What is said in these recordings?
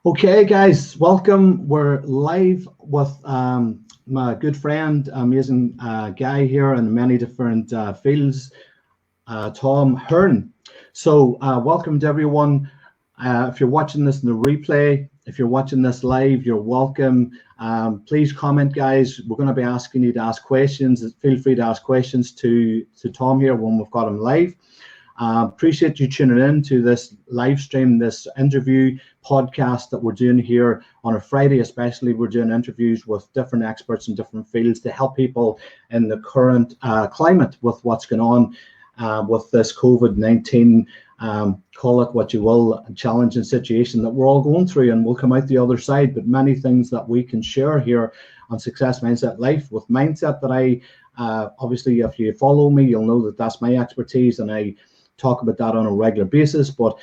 Okay, guys, welcome. We're live with my good friend, amazing guy here in many different fields, Tom Heron. So welcome to everyone. If you're watching this in the replay, if you're watching this live, you're welcome. Please comment, guys. We're going to be asking you to ask questions. Feel free to ask questions to Tom here when we've got him live. Appreciate you tuning in to this live stream, this interview podcast that we're doing here on a Friday. Especially, we're doing interviews with different experts in different fields to help people in the current climate with what's going on with this COVID-19, call it what you will, challenging situation that we're all going through, and we'll come out the other side. But many things that we can share here on Success Mindset Life with Mindset that I obviously, if you follow me, you'll know that that's my expertise, and I talk about that on a regular basis. But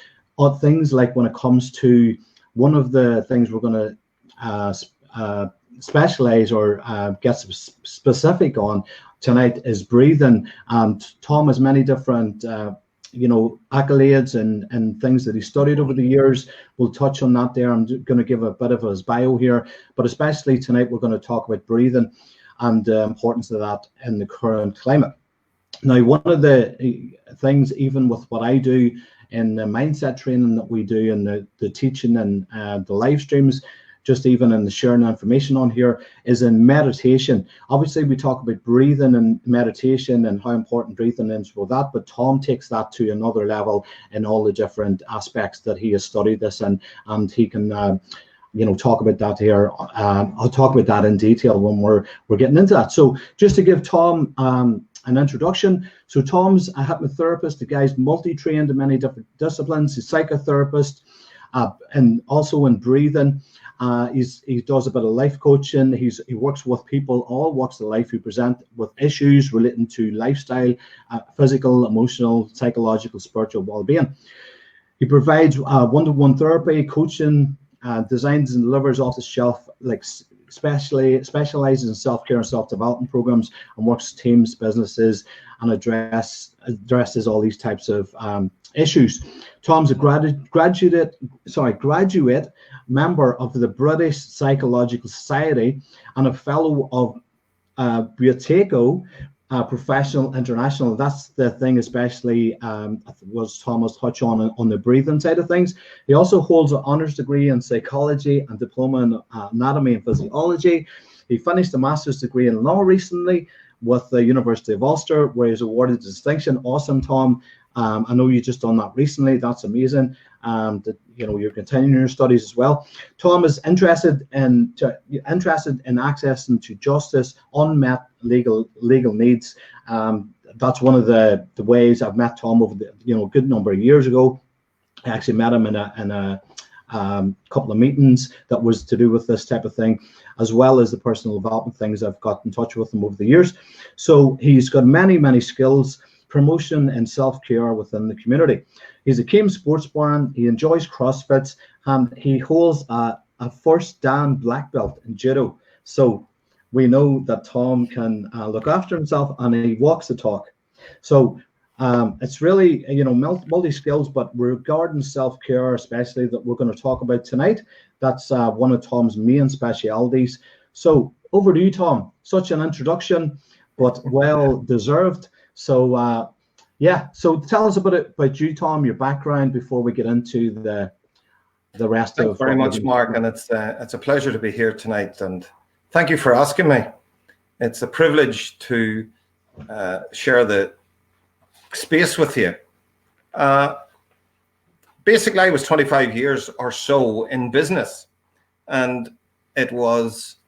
things like when it comes to one of the things we're going to specialize or get specific on tonight is breathing. Tom has many different accolades and things that he studied over the years. We'll touch on that there. I'm going to give a bit of his bio here, but especially tonight we're going to talk about breathing and the importance of that in the current climate. Now, one of the things, even with what I do in the mindset training that we do and the teaching and the live streams, just even in the sharing information on here, is in meditation. Obviously, we talk about breathing and meditation and how important breathing is for that, but Tom takes that to another level in all the different aspects that he has studied this, and he can talk about that here. I'll talk about that in detail when we're getting into that. So just to give Tom an introduction. So Tom's a hypnotherapist. The guy's multi-trained in many different disciplines. He's a psychotherapist and also in breathing. He does a bit of life coaching. He works with people, all walks of life, who present with issues relating to lifestyle, physical, emotional, psychological, spiritual well-being. He provides one-to-one therapy, coaching, designs and delivers off-the-shelf, specializes in self-care and self-development programs, and works with teams, businesses, and addresses all these types of issues. Tom's a graduate member of the British Psychological Society and a fellow of Buteyko Professional International. That's the thing, especially was Thomas touch on the breathing side of things. He also holds an honours degree in psychology and diploma in anatomy and physiology. He finished a master's degree in law recently with the University of Ulster, where he was awarded distinction. Awesome, Tom. I know you just done that recently. That's amazing. That you're continuing your studies as well. Tom is interested in accessing to justice, unmet legal needs. That's one of the ways I've met Tom over the good number of years ago. I actually met him in a couple of meetings that was to do with this type of thing, as well as the personal development things I've got in touch with him over the years. So he's got many skills, promotion and self-care within the community. He's a keen sportsman. He enjoys CrossFit, and he holds a first Dan black belt in judo. So we know that Tom can look after himself, and he walks the talk. So it's really multi skills, but regarding self-care, especially, that we're going to talk about tonight, that's one of Tom's main specialities. So over to you, Tom. Such an introduction, but well deserved. So so tell us a bit about you, Tom, your background, before we get into the rest. Thanks very much, Mark, and it's a pleasure to be here tonight, and thank you for asking me. It's a privilege to share the space with you. Basically, I was 25 years or so in business, and it was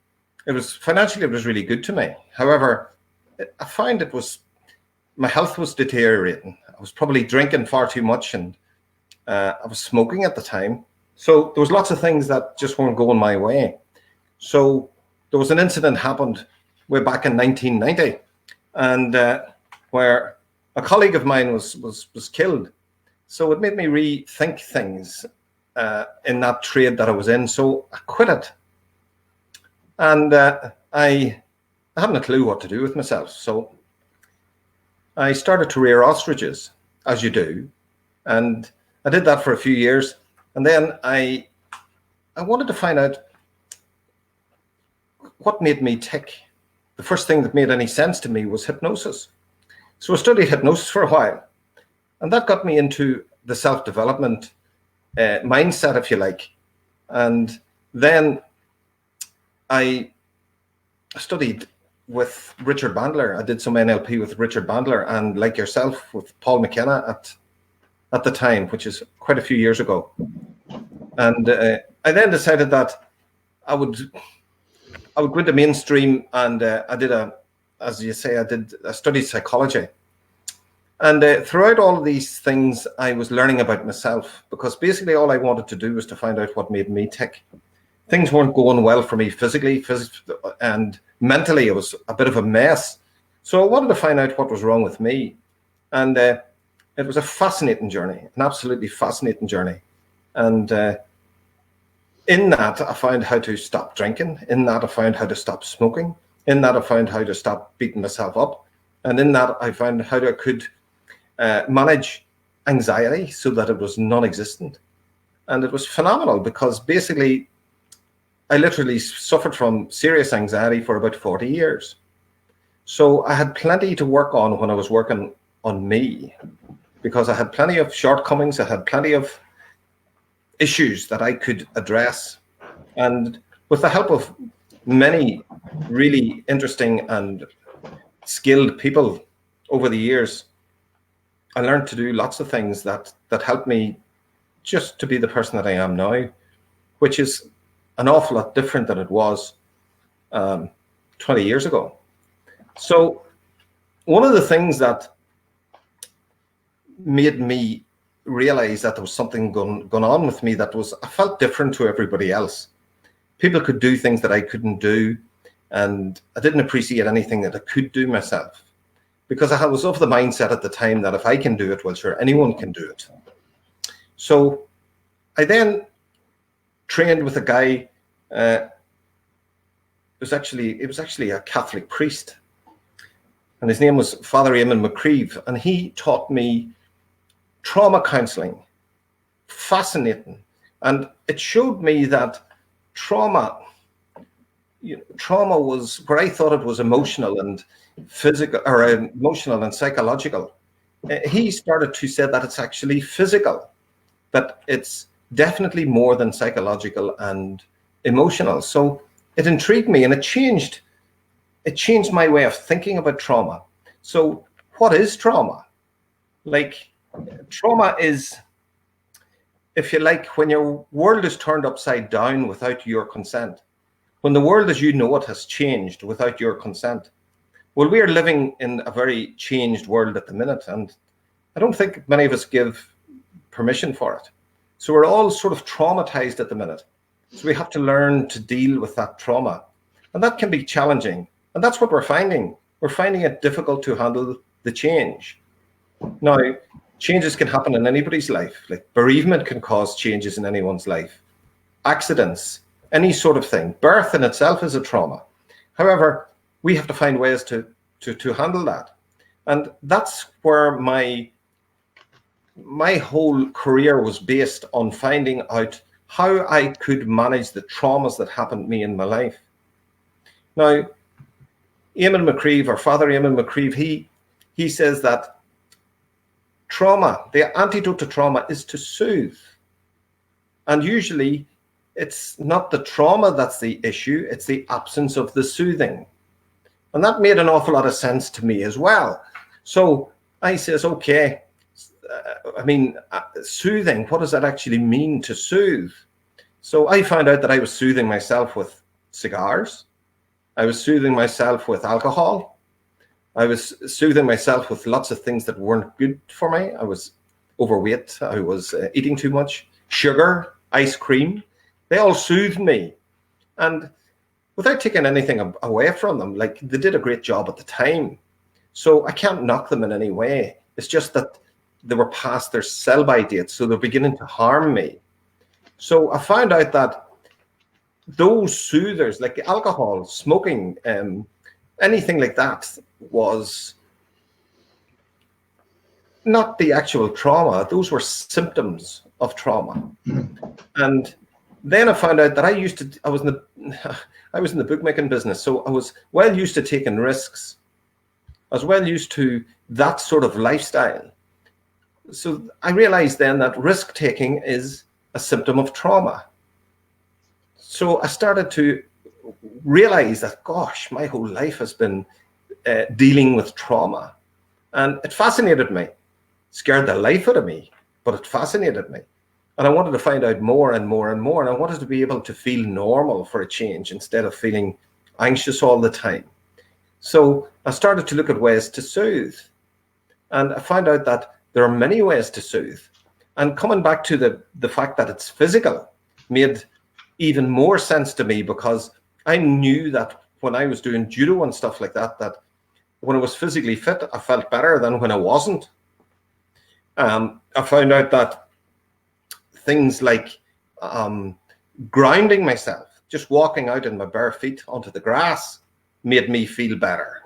financially, it was really good to me. However, I find my health was deteriorating. I was probably drinking far too much, and I was smoking at the time. So there was lots of things that just weren't going my way. So there was an incident happened way back in 1990, and where a colleague of mine was killed. So it made me rethink things in that trade that I was in. So I quit it, and I hadn't a clue what to do with myself. So I started to rear ostriches, as you do, and I did that for a few years, and then I I wanted to find out what made me tick. The first thing that made any sense to me was hypnosis. So I studied hypnosis for a while, and that got me into the self-development mindset, if you like. And then I studied with Richard Bandler. I did some NLP with Richard Bandler, and like yourself, with Paul McKenna at the time, which is quite a few years ago. And I then decided that I would go into mainstream, and I studied psychology. And throughout all of these things, I was learning about myself, because basically all I wanted to do was to find out what made me tick. Things weren't going well for me physically, and mentally it was a bit of a mess. So I wanted to find out what was wrong with me. And it was a fascinating journey, an absolutely fascinating journey. And in that, I found how to stop drinking. In that, I found how to stop smoking. In that, I found how to stop beating myself up. And in that, I found how I could manage anxiety so that it was non-existent. And it was phenomenal, because basically I literally suffered from serious anxiety for about 40 years. So I had plenty to work on when I was working on me, because I had plenty of shortcomings. I had plenty of issues that I could address. And with the help of many really interesting and skilled people over the years, I learned to do lots of things that helped me just to be the person that I am now, which is an awful lot different than it was 20 years ago. So one of the things that made me realize that there was something going on with me that was, I felt different to everybody else. People could do things that I couldn't do, and I didn't appreciate anything that I could do myself, because I was of the mindset at the time that if I can do it, well, sure, anyone can do it. So I then trained with a guy. It was actually a Catholic priest, and his name was Father Eamon McCreeve, and he taught me trauma counseling. Fascinating. And it showed me that trauma was where I thought it was emotional and physical, or emotional and psychological. He started to say that it's actually physical, that it's definitely more than psychological and emotional. So it intrigued me, and it changed my way of thinking about trauma. So what is trauma? Like, trauma is, if you like, when your world is turned upside down without your consent, when the world as you know it has changed without your consent. Well, we are living in a very changed world at the minute, and I don't think many of us give permission for it. So we're all sort of traumatized at the minute. So we have to learn to deal with that trauma, and that can be challenging. And that's what we're finding. We're finding it difficult to handle the change. Now, changes can happen in anybody's life. Like, bereavement can cause changes in anyone's life. Accidents, any sort of thing. Birth in itself is a trauma. However, we have to find ways to handle that. And that's where my whole career was based on finding out how I could manage the traumas that happened to me in my life. Now, Eamon McCreeve, or Father Eamon McCreeve, he says that trauma, the antidote to trauma, is to soothe. And usually it's not the trauma that's the issue, it's the absence of the soothing. And that made an awful lot of sense to me as well. So I says, okay, soothing, what does that actually mean, to soothe? So I found out that I was soothing myself with cigars. I was soothing myself with alcohol. I was soothing myself with lots of things that weren't good for me. I was overweight. I was eating too much. Sugar, ice cream, they all soothed me. And without taking anything away from them, like, they did a great job at the time. So I can't knock them in any way. It's just that they were past their sell-by date, so they're beginning to harm me. So I found out that those soothers, like alcohol, smoking, anything like that, was not the actual trauma. Those were symptoms of trauma. And Then I found out that I was in the bookmaking business, so I was well used to taking risks. I was well used to that sort of lifestyle. So I realized then that risk taking is a symptom of trauma. So I started to realize that, gosh, my whole life has been dealing with trauma. And it fascinated me, scared the life out of me, but it fascinated me. And I wanted to find out more and more and more. And I wanted to be able to feel normal for a change instead of feeling anxious all the time. So I started to look at ways to soothe. And I found out that there are many ways to soothe. And coming back to the fact that it's physical made even more sense to me, because I knew that when I was doing judo and stuff like that, that when I was physically fit, I felt better than when I wasn't. I found out that things like grounding myself, just walking out in my bare feet onto the grass, made me feel better.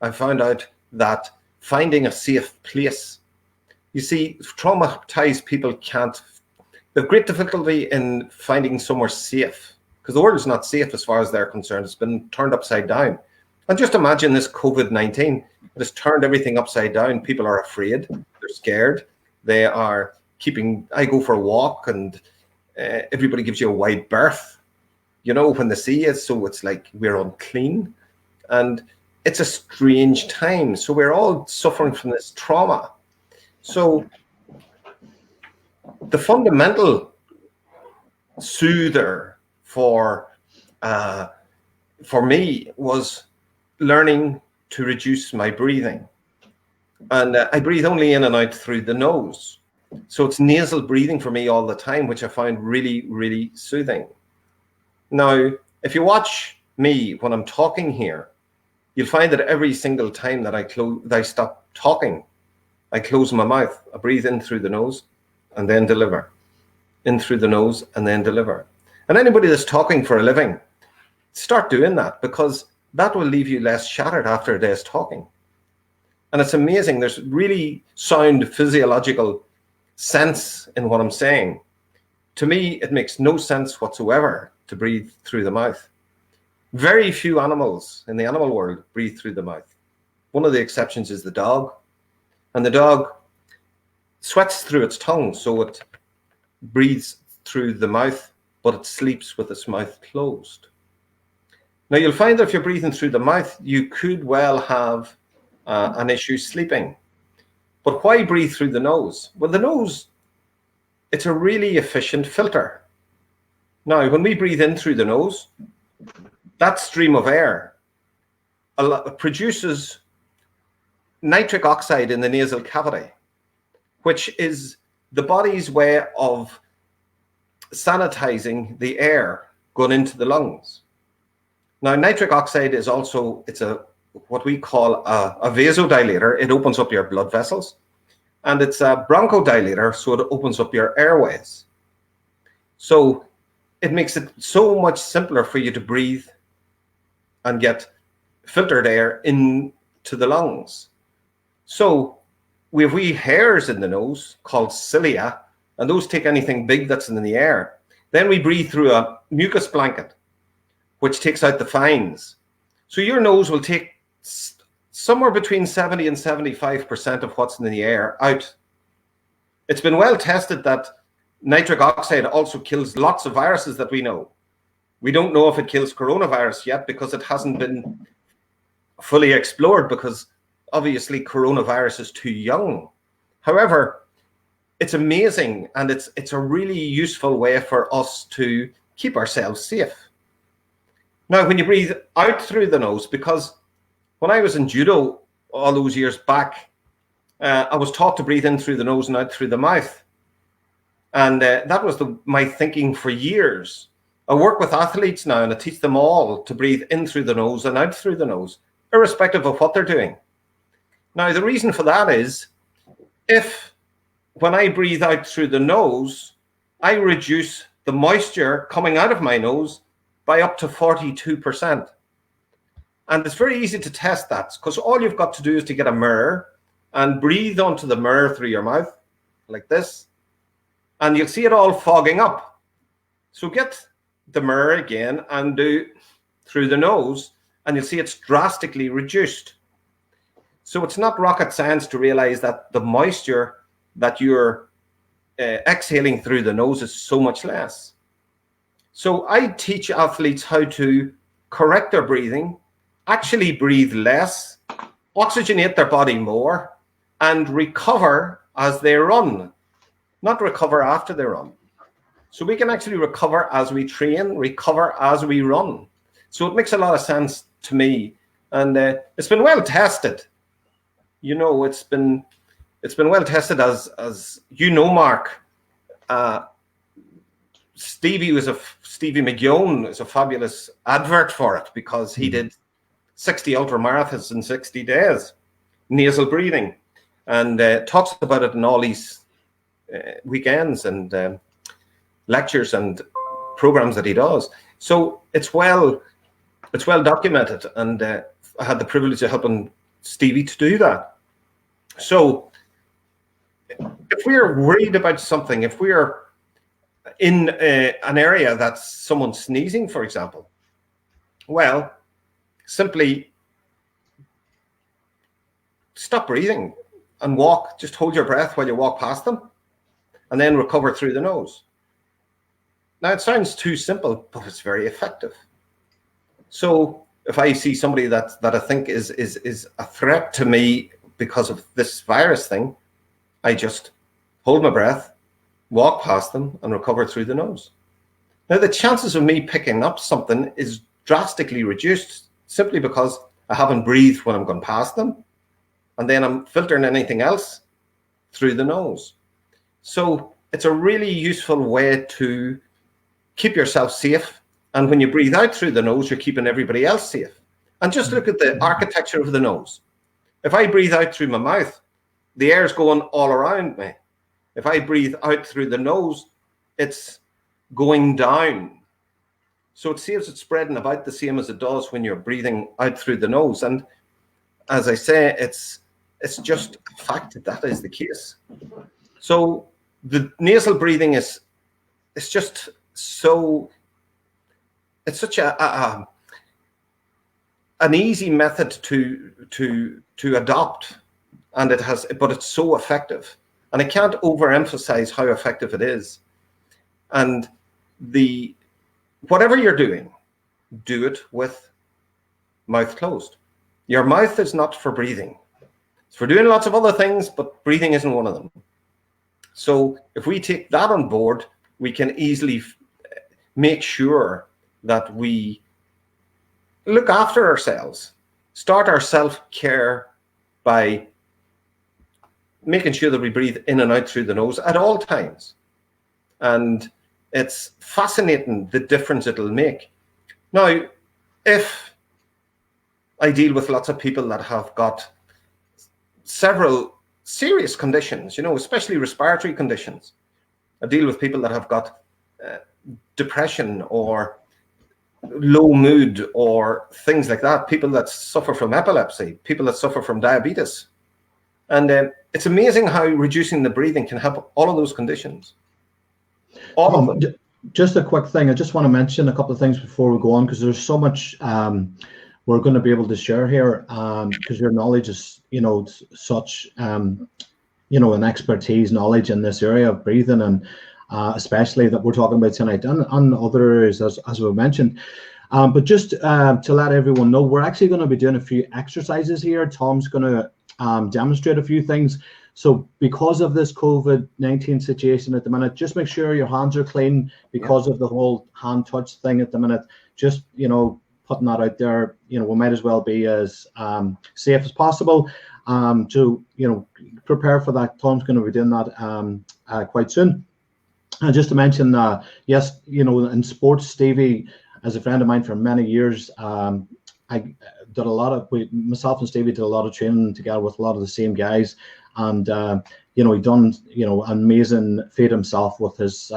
I found out that finding a safe place. You see, traumatized people they've great difficulty in finding somewhere safe, because the world is not safe as far as they're concerned. It's been turned upside down. And just imagine this COVID-19, it has turned everything upside down. People are afraid, they're scared. I go for a walk and everybody gives you a wide berth, when they see you. So it's like we're unclean. And it's a strange time. So we're all suffering from this trauma. So the fundamental soother for me was learning to reduce my breathing. And I breathe only in and out through the nose. So it's nasal breathing for me all the time, which I find really, really soothing. Now, if you watch me when I'm talking here, you'll find that every single time that I stop talking, I close my mouth. I breathe in through the nose and then deliver. In through the nose and then deliver. And anybody that's talking for a living, start doing that, because that will leave you less shattered after a day's talking. And it's amazing. There's really sound physiological sense in what I'm saying. To me, it makes no sense whatsoever to breathe through the mouth. Very few animals in the animal world breathe through the mouth. One of the exceptions is the dog. And the dog sweats through its tongue, so it breathes through the mouth, but it sleeps with its mouth closed. Now, you'll find that if you're breathing through the mouth, you could well have an issue sleeping. But why breathe through the nose? Well, the nose, it's a really efficient filter. Now, when we breathe in through the nose, that stream of air produces nitric oxide in the nasal cavity, which is the body's way of sanitizing the air going into the lungs. Now, nitric oxide is also, it's what we call a vasodilator. It opens up your blood vessels, and it's a bronchodilator, so it opens up your airways. So it makes it so much simpler for you to breathe and get filtered air into the lungs. So we have wee hairs in the nose called cilia, and those take anything big that's in the air. Then we breathe through a mucus blanket, which takes out the fines. So your nose will take somewhere between 70 and 75% of what's in the air out. It's been well tested that nitric oxide also kills lots of viruses that we know. We don't know if it kills coronavirus yet, because it hasn't been fully explored, because obviously coronavirus is too young. However, it's amazing, and it's a really useful way for us to keep ourselves safe. Now, when you breathe out through the nose, because when I was in judo all those years back, I was taught to breathe in through the nose and out through the mouth. And that was my thinking for years. I work with athletes now, and I teach them all to breathe in through the nose and out through the nose, irrespective of what they're doing. Now, the reason for that is, when I breathe out through the nose, I reduce the moisture coming out of my nose by up to 42%. And it's very easy to test that, because all you've got to do is to get a mirror and breathe onto the mirror through your mouth like this, and you'll see it all fogging up. So get the mirror again and do through the nose, and you'll see it's drastically reduced. So it's not rocket science to realize that the moisture that you're exhaling through the nose is so much less. So I teach athletes how to correct their breathing, actually breathe less, oxygenate their body more, and recover as they run, not recover after they run. So we can actually recover as we train, recover as we run. So it makes a lot of sense to me, and it's been well tested. You know, it's been well tested, as you know, Mark. Stevie McGeown is a fabulous advert for it, because he did 60 ultra marathons in 60 days, nasal breathing, and talks about it in all these weekends and lectures and programs that he does. So it's well documented, and I had the privilege of helping Stevie to do that. So if we're worried about something, if we're in an area that's someone sneezing, for example, well, simply stop breathing and walk. Just hold your breath while you walk past them, and then recover through the nose. Now, it sounds too simple, but it's very effective. So if I see somebody that I think is a threat to me because of this virus thing, I just hold my breath, walk past them, and recover through the nose. Now, the chances of me picking up something is drastically reduced, simply because I haven't breathed when I'm going past them, and then I'm filtering anything else through the nose. So it's a really useful way to keep yourself safe. And when you breathe out through the nose, you're keeping everybody else safe. And just look at the architecture of the nose. If I breathe out through my mouth, the air's going all around me. If I breathe out through the nose, it's going down. So it saves it spreading about the same as it does when you're breathing out through the nose. And as I say, it's just a fact that is the case. So the nasal breathing is just so, it's such an easy method to adopt, and but it's so effective, and I can't overemphasize how effective it is. And whatever you're doing, do it with mouth closed. Your mouth is not for breathing. It's for doing lots of other things, but breathing isn't one of them. So if we take that on board, we can easily make sure that we look after ourselves, start our self-care by making sure that we breathe in and out through the nose at all times. And it's fascinating the difference it'll make. Now, if I deal with lots of people that have got several serious conditions, especially respiratory conditions. I deal with people that have got depression or low mood or things like that, people that suffer from epilepsy, people that suffer from diabetes. And it's amazing how reducing the breathing can help all of those conditions. All of them. Just a quick thing. I just want to mention a couple of things before we go on, because there's so much we're going to be able to share here, because your knowledge is, such, an expertise knowledge in this area of breathing, and especially that we're talking about tonight, and other areas as we mentioned. But just to let everyone know, we're actually going to be doing a few exercises here. Tom's going to demonstrate a few things. So because of this COVID-19 situation at the minute, just make sure your hands are clean, because of the whole hand touch thing at the minute. Just, putting that out there, we might as well be as safe as possible to, prepare for that. Tom's going to be doing that quite soon. And just to mention, yes, in sports, Stevie, as a friend of mine for many years, I did a lot of, myself and Stevie did a lot of training together with a lot of the same guys. And, he done, an amazing feat himself with his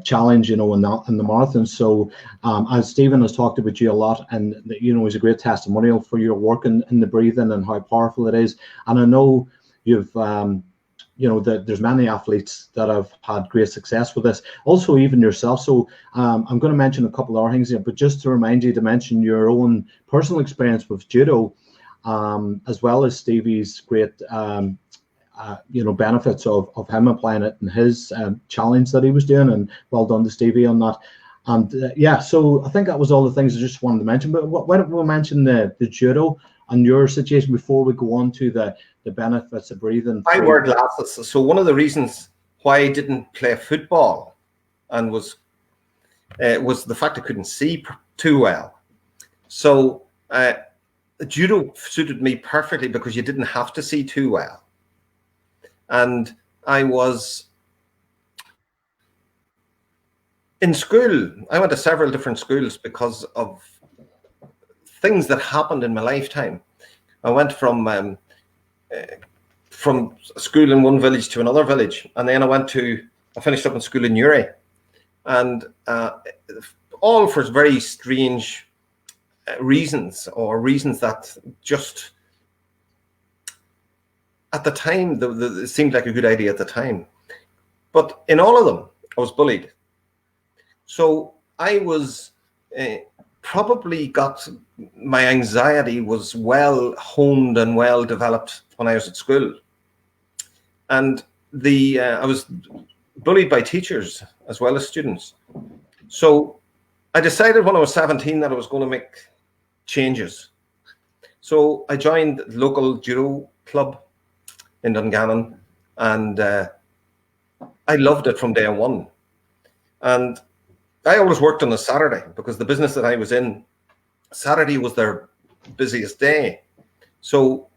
challenge, in the marathon. So as Stephen has talked about you a lot, and he's a great testimonial for your work in the breathing and how powerful it is. And I know you've you know, that there's many athletes that have had great success with this. Also, even yourself. So I'm going to mention a couple of other things here, but just to remind you to mention your own personal experience with judo, as well as Stevie's great, you know, benefits of him applying it in his challenge that he was doing. And well done to Stevie on that. And yeah, so I think that was all the things I just wanted to mention. But why don't we mention the judo and your situation before we go on to the benefits of breathing? I wear glasses, so one of the reasons why I didn't play football and was the fact I couldn't see too well. So judo suited me perfectly because you didn't have to see too well. And I was in school. I went to several different schools because of things that happened in my lifetime. I went from school in one village to another village, and then I finished up in school in Uri, and all for very strange reasons, or reasons that just at the time it seemed like a good idea at the time. But in all of them, I was bullied. So I was probably got my anxiety was well honed and well developed when I was at school, and I was bullied by teachers as well as students. So I decided when I was 17 that I was going to make changes. So I joined the local judo club in Dungannon, and I loved it from day one. And I always worked on a Saturday because the business that I was in, Saturday was their busiest day. So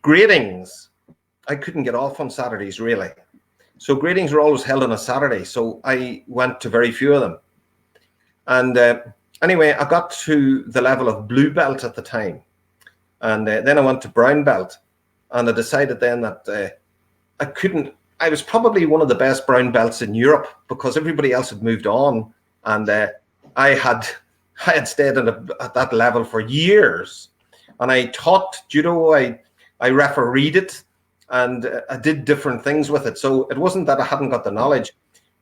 gradings, I couldn't get off on Saturdays really. So gradings were always held on a Saturday. So I went to very few of them. And anyway, I got to the level of blue belt at the time. And then I went to brown belt. And I decided then that I was probably one of the best brown belts in Europe because everybody else had moved on, and I had stayed at that level for years. And I taught judo, I refereed it, and I did different things with it. So it wasn't that I hadn't got the knowledge.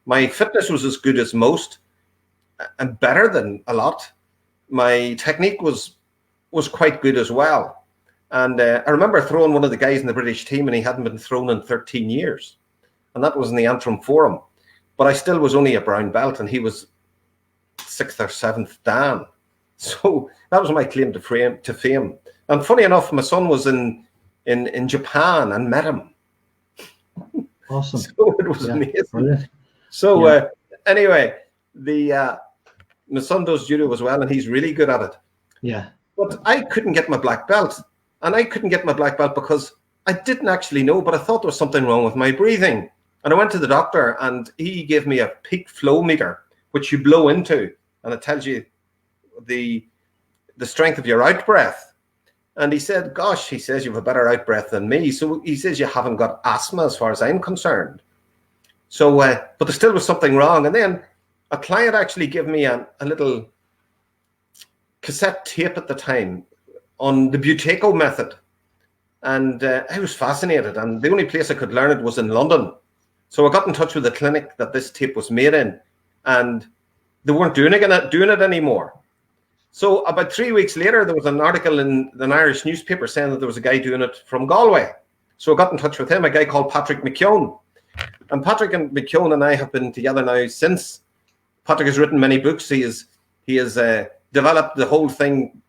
My fitness was as good as most, and better than a lot. My technique was quite good as well. And I remember throwing one of the guys in the British team, and he hadn't been thrown in 13 years. And that was in the Antrim Forum. But I still was only a brown belt, and he was 6th or 7th dan. So that was my claim to fame. And funny enough, my son was in Japan and met him. Awesome. So it was amazing. Brilliant. So anyway, my son does judo as well, and he's really good at it. Yeah. But I couldn't get my black belt. And I couldn't get my black belt because I didn't actually know, but I thought there was something wrong with my breathing. And I went to the doctor, and he gave me a peak flow meter, which you blow into, and it tells you the strength of your out breath. And he said, gosh, he says you have a better out breath than me. So he says you haven't got asthma as far as I'm concerned. So, but there still was something wrong. And then a client actually gave me a little cassette tape at the time on the Buteyko method. And I was fascinated. And the only place I could learn it was in London. So I got in touch with the clinic that this tape was made in, and they weren't doing it anymore. So about 3 weeks later, there was an article in an Irish newspaper saying that there was a guy doing it from Galway. So I got in touch with him, a guy called Patrick McKeown. And Patrick and McKeown and I have been together now since. Patrick has written many books. He has developed the whole thing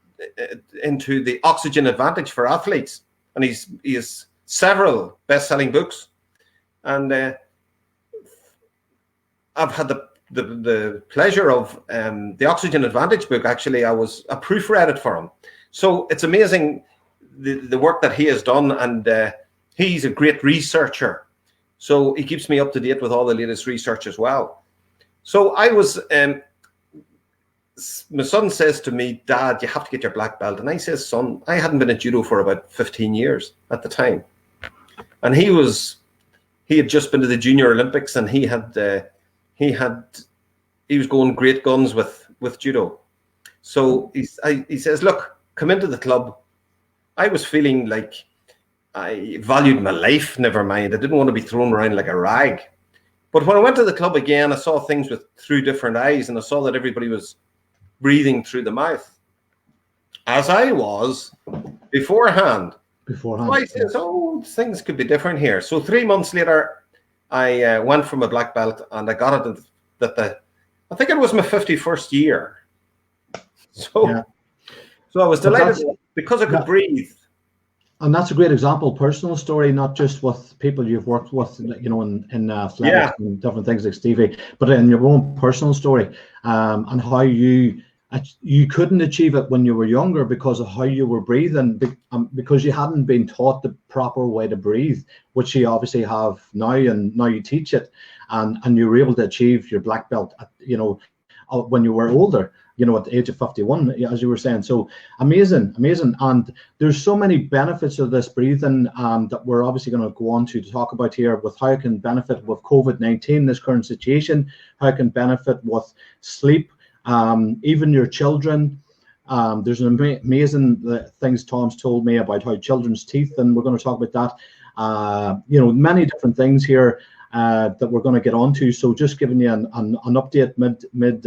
into the oxygen advantage for athletes. And he has several best-selling books. And I've had the pleasure of the Oxygen Advantage book. Actually, I proofread it for him. So it's amazing the work that he has done, and he's a great researcher. So he keeps me up to date with all the latest research as well. So I was, my son says to me, Dad, you have to get your black belt. And I says, son, I hadn't been at judo for about 15 years at the time. And he had just been to the Junior Olympics, and he was going great guns with judo. So he says, look, come into the club. I was feeling like I valued my life, never mind. I didn't want to be thrown around like a rag. But when I went to the club again, I saw things through different eyes, and I saw that everybody was breathing through the mouth, as I was beforehand. So I said, oh, things could be different here. So 3 months later, I went from a black belt, and I got it I think it was my 51st year. So I was delighted because I could breathe. And that's a great example, personal story, not just with people you've worked with, you know, in athletics and different things like Stevie, but in your own personal story, and how you couldn't achieve it when you were younger because of how you were breathing, because you hadn't been taught the proper way to breathe, which you obviously have now, and now you teach it, and you were able to achieve your black belt, you know, when you were older, you know, at the age of 51, as you were saying. So amazing. And there's so many benefits of this breathing that we're obviously going to go on to talk about here, with how it can benefit with COVID-19, this current situation, how it can benefit with sleep, even your children. There's an amazing things Tom's told me about how children's teeth, and we're going to talk about that. You know, many different things here that we're going to get onto. So just giving you an update mid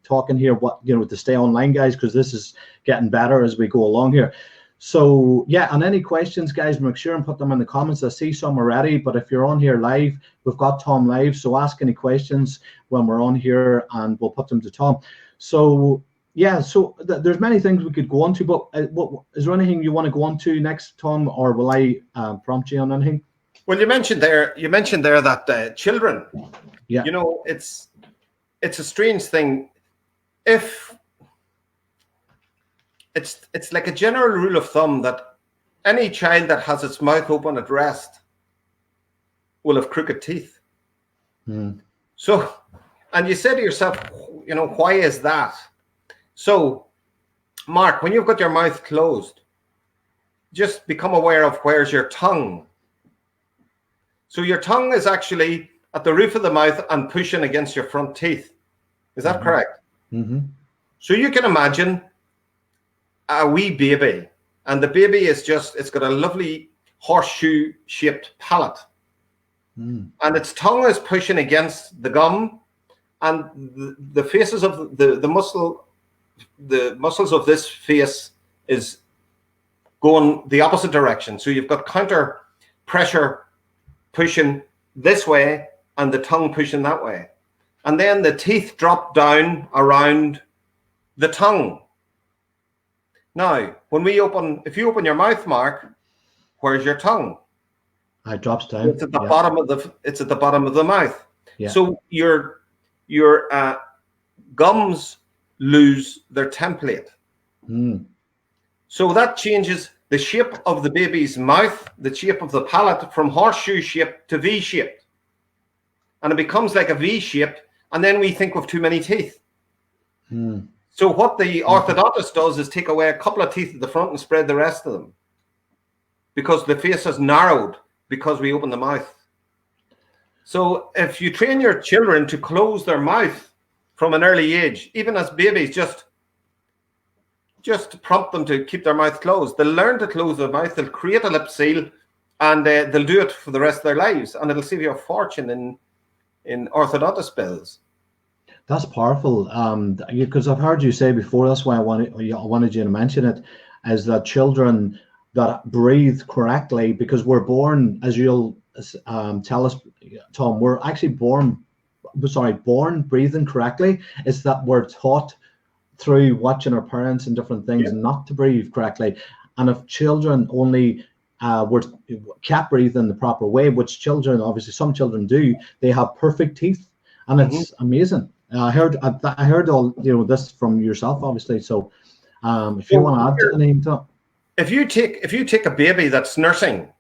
talking here, what, you know, to stay online, guys, because this is getting better as we go along here. So yeah, and any questions, guys, make sure and put them in the comments. I see some already, but if you're on here live, we've got Tom live, so ask any questions when we're on here and we'll put them to Tom. So yeah, so there's many things we could go on to, but is there anything you want to go on to next, Tom, or will I prompt you on anything? Well, you mentioned there that children, you know, it's a strange thing. If it's like a general rule of thumb that any child that has its mouth open at rest will have crooked teeth. So, and you say to yourself, you know, why is that? So, Mark, when you've got your mouth closed, just become aware of where's your tongue. So your tongue is actually at the roof of the mouth and pushing against your front teeth. Is that correct? So you can imagine a wee baby, and the baby is it's got a lovely horseshoe-shaped palate. And its tongue is pushing against the gum, and the faces of the muscles of this face is going the opposite direction. So you've got counter pressure pushing this way and the tongue pushing that way. And then the teeth drop down around the tongue. Now, if you open your mouth, Mark, where's your tongue? It drops down. It's at the bottom of the mouth. Yeah. So your gums lose their template. So that changes the shape of the baby's mouth, the shape of the palate, from horseshoe shape to V shaped. And it becomes like a V shape, and then we think of too many teeth. So what the orthodontist does is take away a couple of teeth at the front and spread the rest of them, because the face has narrowed because we open the mouth. So if you train your children to close their mouth from an early age, even as babies, just prompt them to keep their mouth closed. They'll learn to close their mouth. They'll create a lip seal, and they'll do it for the rest of their lives. And it'll save you a fortune in orthodontist bills. That's powerful. Because I've heard you say before. That's why I wanted you to mention it, is that children that breathe correctly, because we're born, as you'll tell us, Tom, we're actually born breathing correctly. It's that we're taught through watching our parents and different things not to breathe correctly. And if children only were kept breathing the proper way, which children, obviously some children do, they have perfect teeth, and it's amazing. I heard all, you know, this from yourself, obviously. So if you want to add anything to it. If you take a baby that's nursing,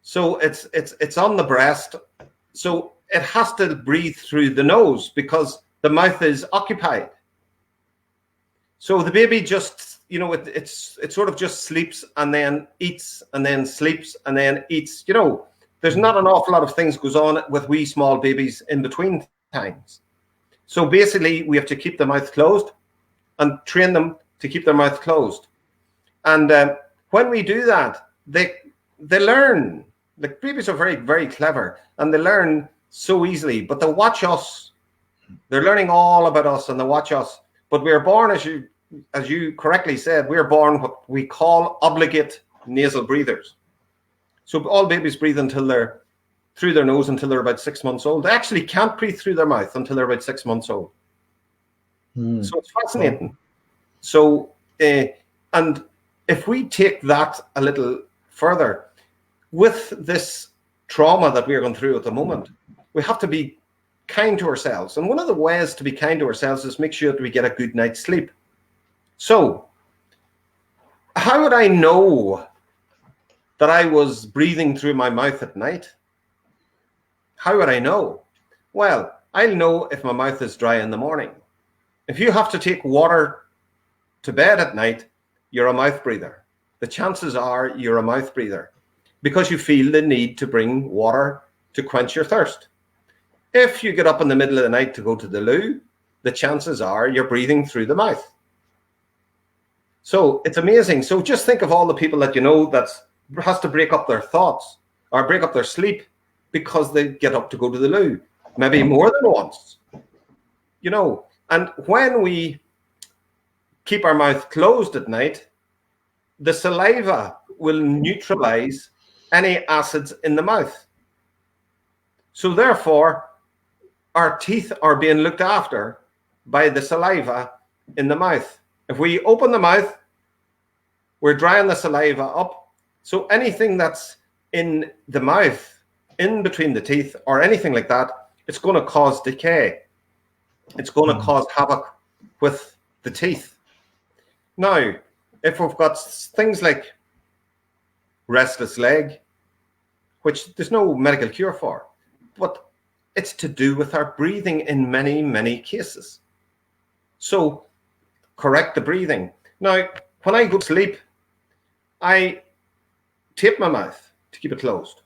so it's on the breast, so it has to breathe through the nose because the mouth is occupied. So the baby just, you know, it sort of just sleeps and then eats and then sleeps and then eats. You know, there's not an awful lot of things goes on with wee small babies in between times. So basically, we have to keep the mouth closed and train them to keep their mouth closed. And when we do that, they learn. The babies are very, very clever, and they learn so easily, but they watch us. They're learning all about us, and they watch us. But we are born, as you correctly said, we are born what we call obligate nasal breathers. So all babies breathe until they're through their nose until they're about 6 months old. They actually can't breathe through their mouth until they're about 6 months old. So it's fascinating. Oh. So, and if we take that a little further, with this trauma that we are going through at the moment, we have to be kind to ourselves. And one of the ways to be kind to ourselves is make sure that we get a good night's sleep. So, how would I know that I was breathing through my mouth at night? How would I know? Well, I'll know if my mouth is dry in the morning. If you have to take water to bed at night, you're a mouth breather. The chances are you're a mouth breather because you feel the need to bring water to quench your thirst. If you get up in the middle of the night to go to the loo, the chances are you're breathing through the mouth. So it's amazing. So just think of all the people that you know that has to break up their thoughts or break up their sleep because they get up to go to the loo, maybe more than once. You know, and when we keep our mouth closed at night, the saliva will neutralize any acids in the mouth. So therefore, our teeth are being looked after by the saliva in the mouth. If we open the mouth, we're drying the saliva up. So anything that's in the mouth, in between the teeth or anything like that, it's going to cause decay. It's going to cause havoc with the teeth. Now, if we've got things like restless leg, which there's no medical cure for, but it's to do with our breathing in many, many cases. So correct the breathing. Now, when I go to sleep, I tape my mouth to keep it closed.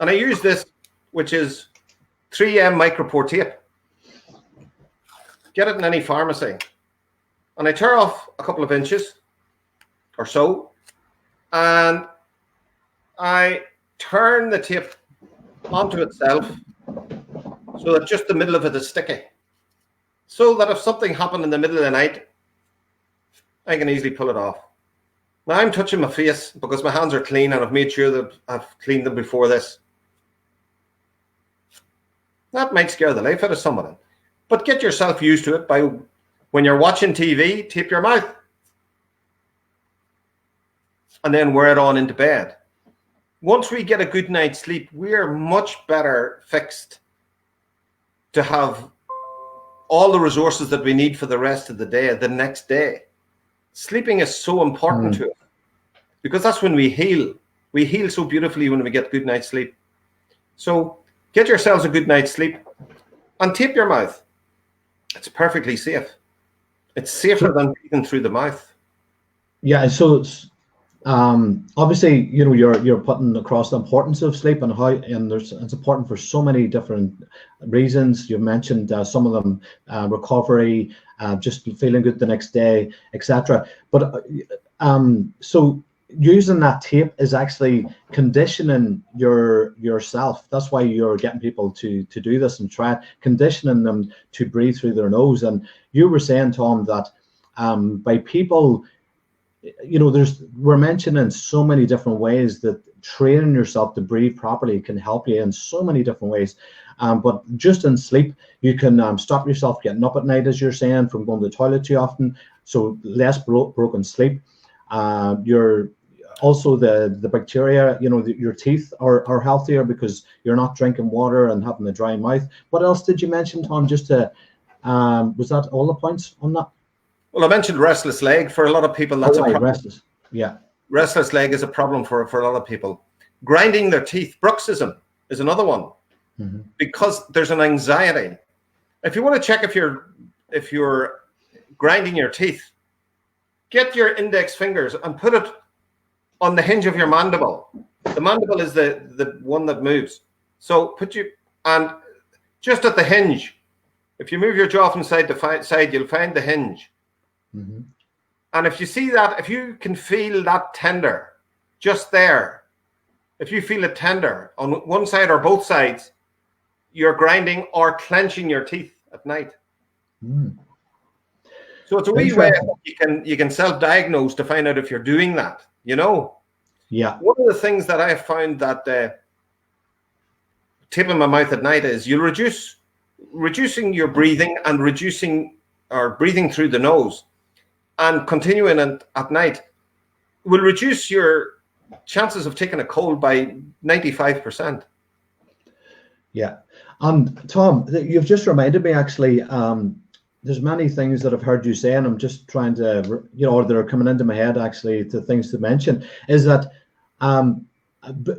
And I use this, which is 3M micropore tape. Get it in any pharmacy. And I tear off a couple of inches or so, and I turn the tape onto itself so that just the middle of it is sticky. So that if something happened in the middle of the night, I can easily pull it off. Now I'm touching my face because my hands are clean and I've made sure that I've cleaned them before this. That might scare the life out of someone. But get yourself used to it by when you're watching TV, tape your mouth. And then wear it on into bed. Once we get a good night's sleep, we're much better fixed to have all the resources that we need for the rest of the day, the next day. Sleeping is so important to us because that's when we heal. We heal so beautifully when we get good night's sleep. So get yourselves a good night's sleep and tape your mouth. It's perfectly safe. It's safer than breathing through the mouth. Yeah, so it's, obviously, you know, you're putting across the importance of sleep and how, and it's important for so many different reasons. You've mentioned some of them, recovery, just feeling good the next day, etc. But so using that tape is actually conditioning yourself. That's why you're getting people to do this and try it, conditioning them to breathe through their nose. And you were saying, Tom, that by people, you know, we're mentioning so many different ways that training yourself to breathe properly can help you in so many different ways. But just in sleep, you can stop yourself getting up at night, as you're saying, from going to the toilet too often. So less broken sleep. You're also the bacteria, you know, your teeth are healthier because you're not drinking water and having a dry mouth. What else did you mention, Tom? Just to was that all the points on that? Well, I mentioned restless leg. For a lot of people, that's a problem. Restless. Yeah. Restless leg is a problem for a lot of people. Grinding their teeth, bruxism, is another one, because there's an anxiety. If you want to check if you're grinding your teeth, get your index fingers and put it on the hinge of your mandible. The mandible is the one that moves. So and just at the hinge, if you move your jaw from side to side, you'll find the hinge. And if you see that, if you can feel that tender, just there, if you feel it tender on one side or both sides, you're grinding or clenching your teeth at night. So it's a wee way you can self-diagnose to find out if you're doing that, you know? Yeah. One of the things that I have found that tip in my mouth at night is you'll reducing your breathing and breathing through the nose and continuing at night will reduce your chances of taking a cold by 95%. Yeah. Tom, you've just reminded me, actually, there's many things that I've heard you say, and I'm just trying to, or that are coming into my head, actually, to things to mention, is that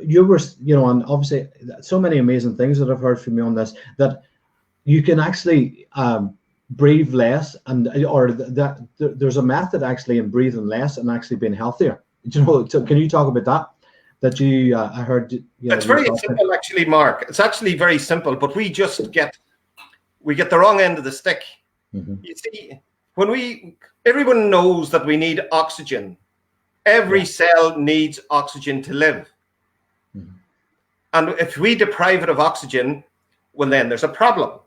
you were, and obviously so many amazing things that I've heard from you on this, that you can actually breathe less, or that there's a method actually in breathing less and actually being healthier. So can you talk about that? That you, I heard. It's very simple, actually, Mark. It's actually very simple, but we get the wrong end of the stick. You see, everyone knows that we need oxygen. Every cell needs oxygen to live. And if we deprive it of oxygen, well, then there's a problem.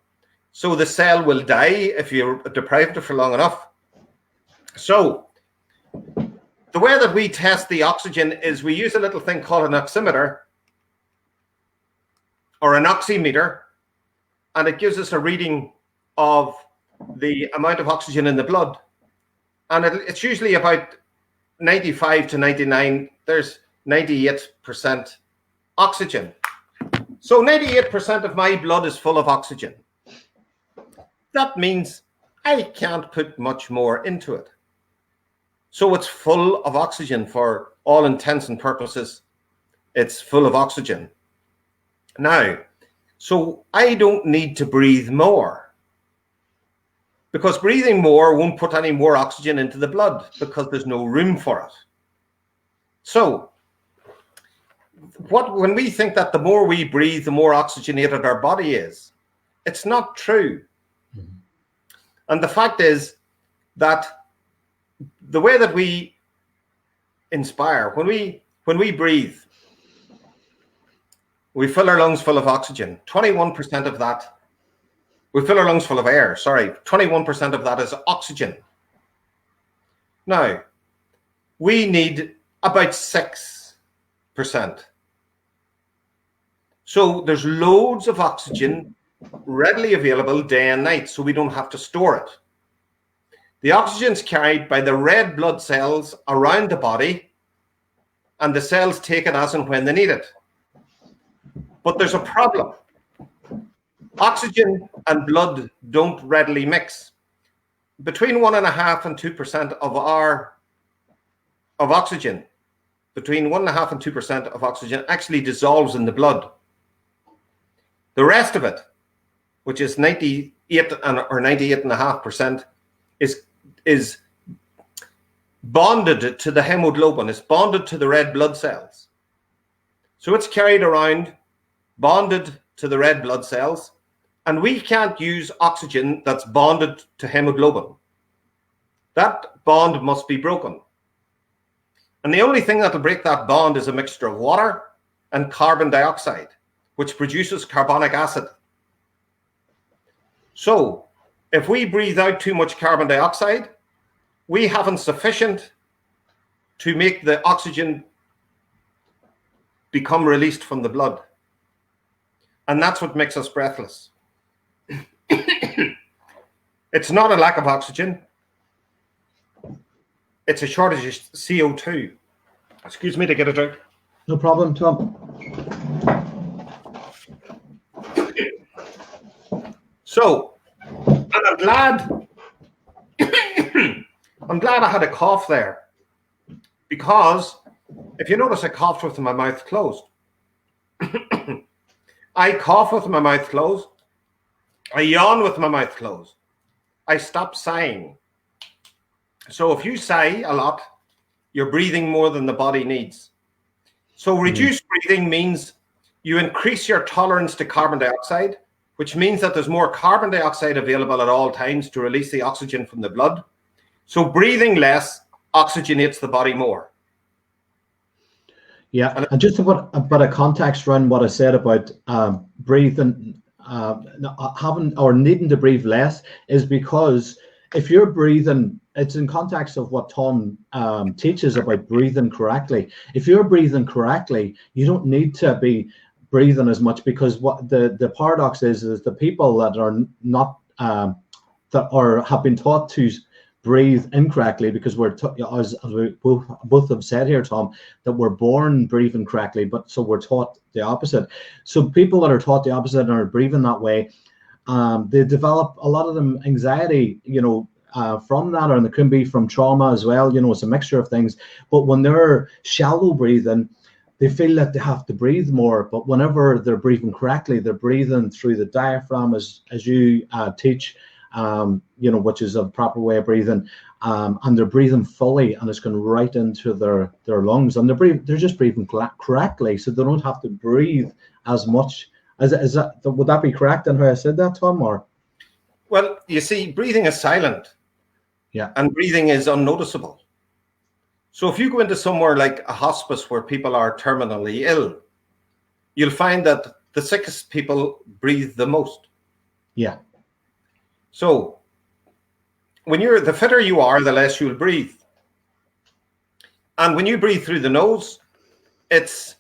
So the cell will die if you deprive it for long enough. So the way that we test the oxygen is we use a little thing called an oximeter or an oximeter, and it gives us a reading of the amount of oxygen in the blood. And it's usually about 95 to 99. There's 98% oxygen. So 98% of my blood is full of oxygen. That means I can't put much more into it. So it's full of oxygen for all intents and purposes. It's full of oxygen. Now, so I don't need to breathe more, because breathing more won't put any more oxygen into the blood because there's no room for it. So when we think that the more we breathe, the more oxygenated our body is, it's not true. And the fact is that the way that we inspire, when we breathe, we fill our lungs full of oxygen. 21% of that, we fill our lungs full of air, 21% of that is oxygen. Now, we need about 6%. So there's loads of oxygen readily available day and night, so we don't have to store it. The oxygen is carried by the red blood cells around the body, and the cells take it as and when they need it. But there's a problem. Oxygen and blood don't readily mix. Between 1.5% and 2% of oxygen, between 1.5% and 2% of oxygen actually dissolves in the blood. The rest of it, which is 98 or 98.5%, is bonded to the hemoglobin. It's bonded to the red blood cells. So it's carried around, bonded to the red blood cells, and we can't use oxygen that's bonded to hemoglobin. That bond must be broken. And the only thing that'll break that bond is a mixture of water and carbon dioxide, which produces carbonic acid. So if we breathe out too much carbon dioxide, we haven't sufficient to make the oxygen become released from the blood. And that's what makes us breathless. It's not a lack of oxygen. It's a shortage of CO2. Excuse me to get it out. No problem, Tom. So, and I'm glad I had a cough there, because if you notice, I coughed with my mouth closed. I cough with my mouth closed. I yawn with my mouth closed. I stop sighing. So if you sigh a lot, you're breathing more than the body needs. So reduced breathing means you increase your tolerance to carbon dioxide, which means that there's more carbon dioxide available at all times to release the oxygen from the blood. So breathing less oxygenates the body more. Yeah, and just to put a bit of context around what I said about breathing, having or needing to breathe less, is because if you're breathing, it's in context of what Tom teaches about breathing correctly. If you're breathing correctly, you don't need to be breathing as much, because what the paradox is the people that are not that are have been taught to breathe incorrectly, because we're as we both have said here, Tom, that we're born breathing correctly, but so we're taught the opposite. So people that are taught the opposite and are breathing that way, they develop, a lot of them, anxiety, from that, and it can be from trauma as well. It's a mixture of things. But when they're shallow breathing, they feel that they have to breathe more. But whenever they're breathing correctly, they're breathing through the diaphragm, as you teach, which is a proper way of breathing, and they're breathing fully, and it's going right into their lungs, and they're just breathing correctly, so they don't have to breathe as much. Is that, would that be correct in how I said that, Tom? Or well, you see, breathing is silent, and breathing is unnoticeable. So if you go into somewhere like a hospice where people are terminally ill, you'll find that the sickest people breathe the most. Yeah. So when the fitter you are, the less you'll breathe. And when you breathe through the nose, it's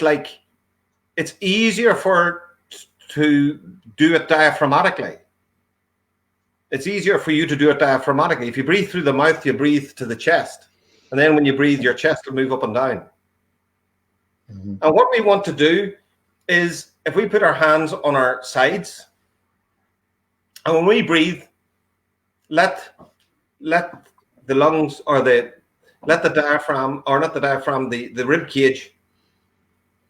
like it's easier to do it diaphragmatically. It's easier for you to do it diaphragmatically. If you breathe through the mouth, you breathe to the chest. And then when you breathe, your chest will move up and down. Mm-hmm. And what we want to do is, if we put our hands on our sides, and when we breathe, let the lungs, or let the diaphragm, or not the diaphragm, the rib cage,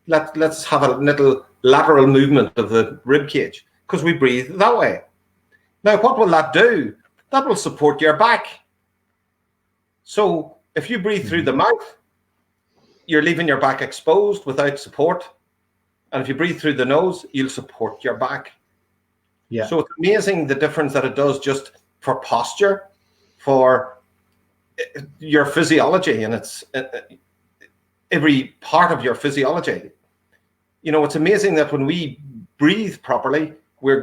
let's have a little lateral movement of the rib cage, because we breathe that way. Now, what will that do? That will support your back. So if you breathe through the mouth, you're leaving your back exposed without support. And if you breathe through the nose, you'll support your back. Yeah. So it's amazing the difference that it does, just for posture, for your physiology, and it's every part of your physiology. It's amazing that when we breathe properly, we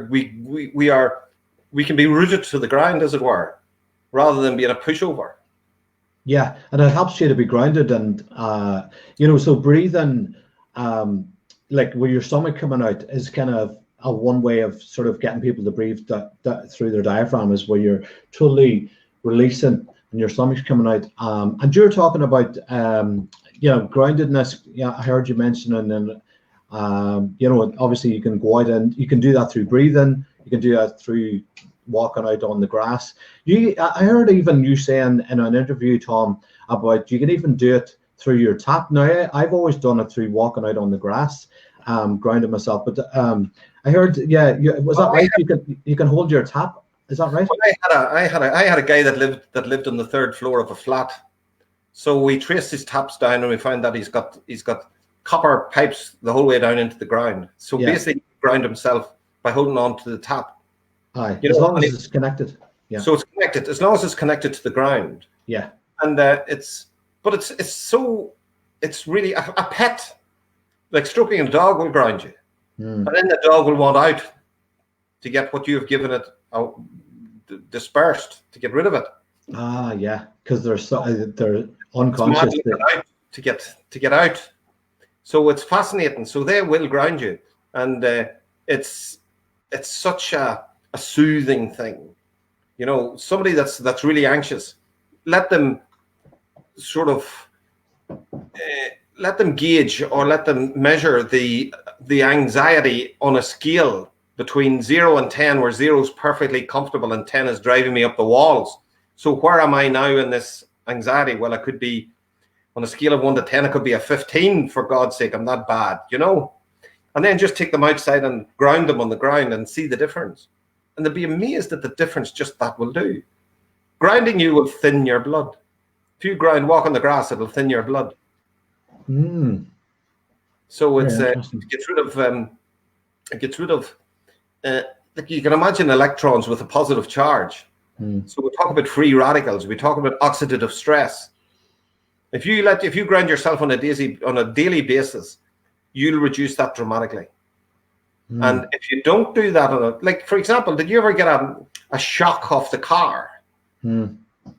can be rooted to the ground, as it were, rather than being a pushover. Yeah, and it helps you to be grounded, and so breathing, like with your stomach coming out, is kind of a one way of sort of getting people to breathe that through their diaphragm, is where you're totally releasing and your stomach's coming out. And you're talking about groundedness. Yeah, I heard you mentioning, and obviously you can go out and you can do that through breathing. You can do that through walking out on the grass. I heard even you saying in an interview, Tom, about you can even do it through your tap. Now, I've always done it through walking out on the grass, grounding myself. But I heard, was that right? You can hold your tap. Is that right? Well, I had a guy that lived on the third floor of a flat. So we traced his taps down, and we found that he's got copper pipes the whole way down into the ground. So basically, he ground himself by holding on to the tap. Aye, as long as it's connected. Yeah. So it's connected, as long as it's connected to the ground. Yeah. And it's really a pet, like stroking a dog will ground you. And then the dog will want out to get what you have given it dispersed, to get rid of it. Ah, yeah, because they're unconscious. To get out. So it's fascinating. So they will ground you, and it's such a soothing thing. Somebody that's really anxious, let them sort of let them gauge, or let them measure the anxiety on a scale between 0 and 10, where 0 is perfectly comfortable and 10 is driving me up the walls. So where am I now in this anxiety? Well, it could be on a scale of 1 to 10, it could be a 15, for God's sake, I'm that bad, And then just take them outside and ground them on the ground and see the difference. And they'll be amazed at the difference just that will do. Grounding you will thin your blood. If you walk on the grass, it'll thin your blood. So it gets rid of like you can imagine electrons with a positive charge. So we talk about free radicals. We talk about oxidative stress. If you ground yourself on a daily basis, you'll reduce that dramatically. And if you don't do that, like for example, did you ever get a shock off the car?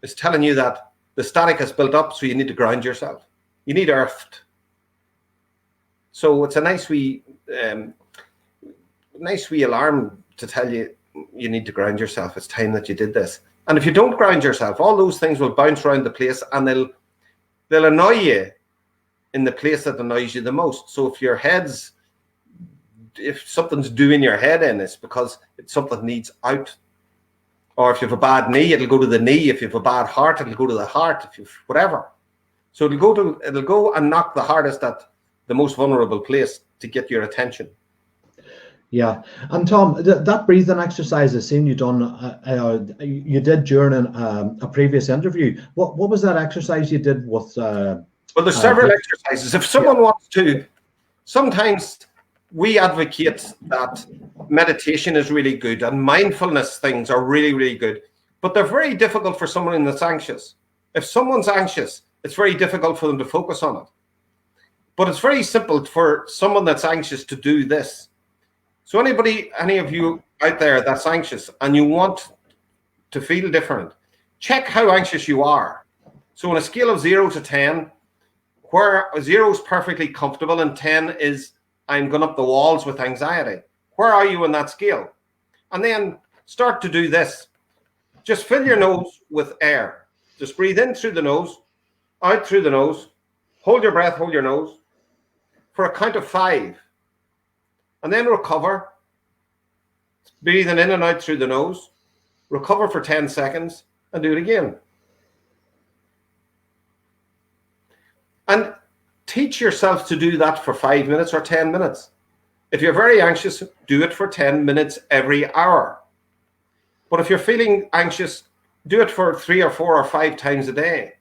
It's telling you that the static has built up, so you need to ground yourself. You need earthed. So it's a nice wee alarm to tell you you need to ground yourself. It's time that you did this. And if you don't ground yourself, all those things will bounce around the place, and they'll annoy you in the place that annoys you the most. So if something's doing your head in, it's because something needs out. Or if you have a bad knee, it'll go to the knee. If you have a bad heart, it'll go to the heart. If you've whatever. So it'll go and knock the hardest at the most vulnerable place to get your attention. Yeah, and Tom, that breathing exercise I've seen you you did during a previous interview. What was that exercise you did with? Well, there's several exercises. If someone wants to, sometimes we advocate that meditation is really good and mindfulness things are really, really good, but they're very difficult for someone that's anxious. If someone's anxious, it's very difficult for them to focus on it. But it's very simple for someone that's anxious to do this. So any of you out there that's anxious and you want to feel different, check how anxious you are. So on a scale of 0 to 10, where 0 is perfectly comfortable and 10 is I'm going up the walls with anxiety. Where are you on that scale? And then start to do this. Just fill your nose with air. Just breathe in through the nose, out through the nose. Hold your breath, hold your nose for a count of 5. And then recover. Breathing in and out through the nose. Recover for 10 seconds and do it again. And teach yourself to do that for 5 minutes or 10 minutes. If you're very anxious, do it for 10 minutes every hour. But if you're feeling anxious, do it for 3 or 4 or 5 times a day.